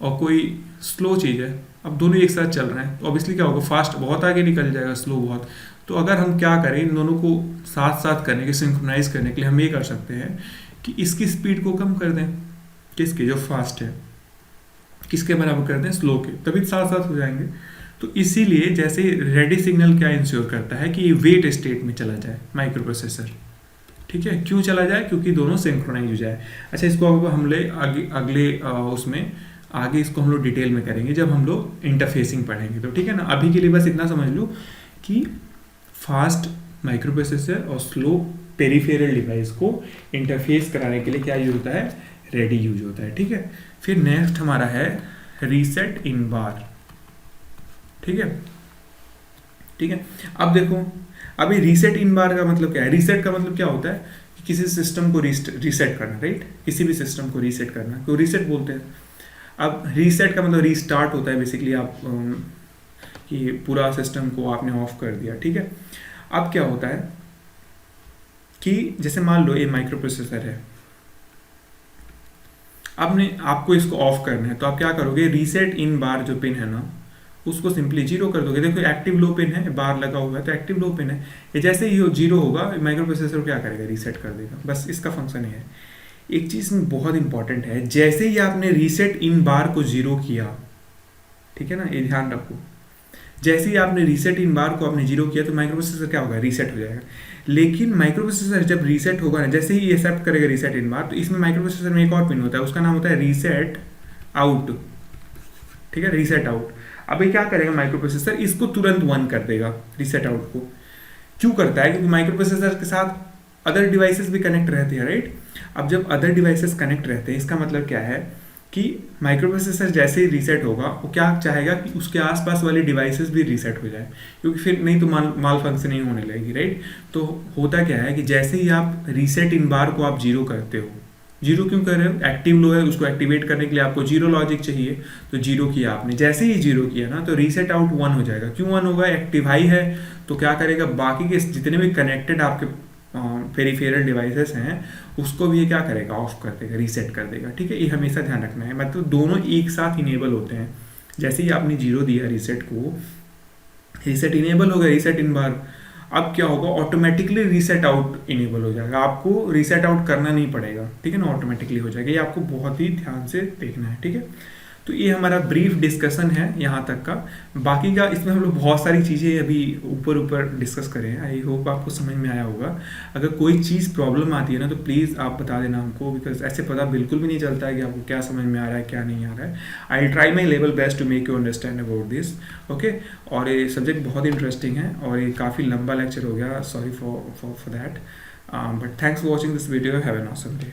और कोई स्लो चीज़ है, अब दोनों एक साथ चल रहे हैं, तो ऑब्वियसली क्या होगा, फास्ट बहुत आगे निकल जाएगा, स्लो बहुत। तो अगर हम क्या करें, इन दोनों को साथ साथ करने के, सिंक्रोनाइज करने के लिए हम ये कर सकते हैं कि इसकी स्पीड को कम कर दें, किसकी, जो फास्ट है, किसके बराबर कर दें, स्लो के, तभी साथ साथ हो जाएंगे। तो इसीलिए जैसे रेडी सिग्नल क्या इंश्योर करता है कि ये वेट स्टेट में चला जाए माइक्रो प्रोसेसर, ठीक है। क्यों चला जाए, क्योंकि दोनों सिंक्रोनाइज हो जाए। अच्छा, इसको अब हम ले अगले उसमें आगे इसको हम लोग डिटेल में करेंगे जब हम लोग इंटरफेसिंग पढ़ेंगे, तो ठीक है ना। अभी के लिए बस इतना समझ लो कि फास्ट माइक्रो प्रोसेसर और स्लो पेरिफेरल डिवाइस को इंटरफेस कराने के लिए क्या यूज होता है, रेडी यूज होता है, ठीक है। फिर नेक्स्ट हमारा है रीसेट इन बार, ठीक है, ठीक है। अब देखो, अभी रीसेट इन बार का मतलब क्या है। रीसेट का मतलब क्या होता है कि किसी सिस्टम को रीसेट करना, राइट। किसी भी सिस्टम को रीसेट करना, क्यों रीसेट बोलते हैं। अब रीसेट का मतलब रीस्टार्ट होता है, बेसिकली आप कि पूरा सिस्टम को आपने ऑफ कर दिया, ठीक है। अब क्या होता है कि जैसे मान लो ये माइक्रो प्रोसेसर है, आपको इसको ऑफ करना है, तो आप क्या करोगे, रीसेट इन बार जो पिन है ना उसको सिंपली 0 कर दोगे। देखो एक्टिव लो पिन है, बार लगा हुआ है तो एक्टिव लो पिन है, ये जैसे ही 0 होगा माइक्रो प्रोसेसर क्या करेगा, रीसेट कर देगा। बस इसका फंक्शन है। एक चीज़ में बहुत इंपॉर्टेंट है, जैसे ही आपने रीसेट इन बार को 0 किया, ठीक है ना, ये ध्यान रखो, जैसे ही आपने रीसेट इन बार को आपने 0 किया तो माइक्रो प्रोसेसर क्या होगा, रीसेट हो जाएगा। लेकिन माइक्रो प्रोसेसर जब रीसेट होगा ना, जैसे ही एक्सेप्ट करेगा रीसेट इन बार, तो इसमें माइक्रो प्रोसेसर में एक और पिन होता है, उसका नाम होता है रीसेट आउट, ठीक है, रीसेट आउट। अब ये क्या करेगा माइक्रो प्रोसेसर, इसको तुरंत 1 कर देगा, रीसेट आउट को। क्यों करता है, क्योंकि माइक्रो प्रोसेसर के साथ अदर डिवाइसेस भी कनेक्ट रहते हैं, राइट। अब जब अदर डिवाइसेस कनेक्ट रहते हैं, इसका मतलब क्या है कि माइक्रो प्रोसेसर जैसे ही रीसेट होगा वो क्या चाहेगा कि उसके आसपास वाले डिवाइसेस भी रीसेट हो जाए, क्योंकि फिर नहीं तो माल फंक्शनिंग होने लगेगी, राइट। तो होता क्या है कि जैसे ही आप रीसेट इन बार को आप 0 करते हो, 0 क्यों कर रहे हो, एक्टिव लो है, उसको एक्टिवेट करने के लिए आपको 0 लॉजिक चाहिए, तो 0 किया आपने। जैसे ही 0 किया ना तो रीसेट आउट 1 हो जाएगा। क्यों 1 होगा, एक्टिव हाई है, तो क्या करेगा, बाकी के जितने भी कनेक्टेड आपके पेरिफेरल डिवाइसेस हैं उसको भी ये क्या करेगा, ऑफ कर देगा, रीसेट कर देगा, ठीक है। ये हमेशा ध्यान रखना है, मतलब दोनों एक साथ इनेबल होते हैं। जैसे ही आपने 0 दिया रीसेट को, रीसेट इनेबल हो गया, रीसेट इन बार। अब क्या होगा, ऑटोमेटिकली रीसेट आउट इनेबल हो जाएगा, आपको रीसेट आउट करना नहीं पड़ेगा, ठीक है ना, ऑटोमेटिकली हो जाएगा। ये आपको बहुत ही ध्यान से देखना है, ठीक है। तो ये हमारा ब्रीफ डिस्कशन है यहाँ तक का। बाकी का इसमें हम लोग बहुत सारी चीज़ें अभी ऊपर डिस्कस करें। आई होप आपको समझ में आया होगा। अगर कोई चीज़ प्रॉब्लम आती है ना तो प्लीज़ आप बता देना हमको, बिकॉज ऐसे पता बिल्कुल भी नहीं चलता है कि आपको क्या समझ में आ रहा है क्या नहीं आ रहा है। I try my level best to make you understand about this, okay. और ये सब्जेक्ट बहुत इंटरेस्टिंग है और ये काफ़ी लंबा लेक्चर हो गया, sorry for that, but thanks for watching this video, have an awesome day.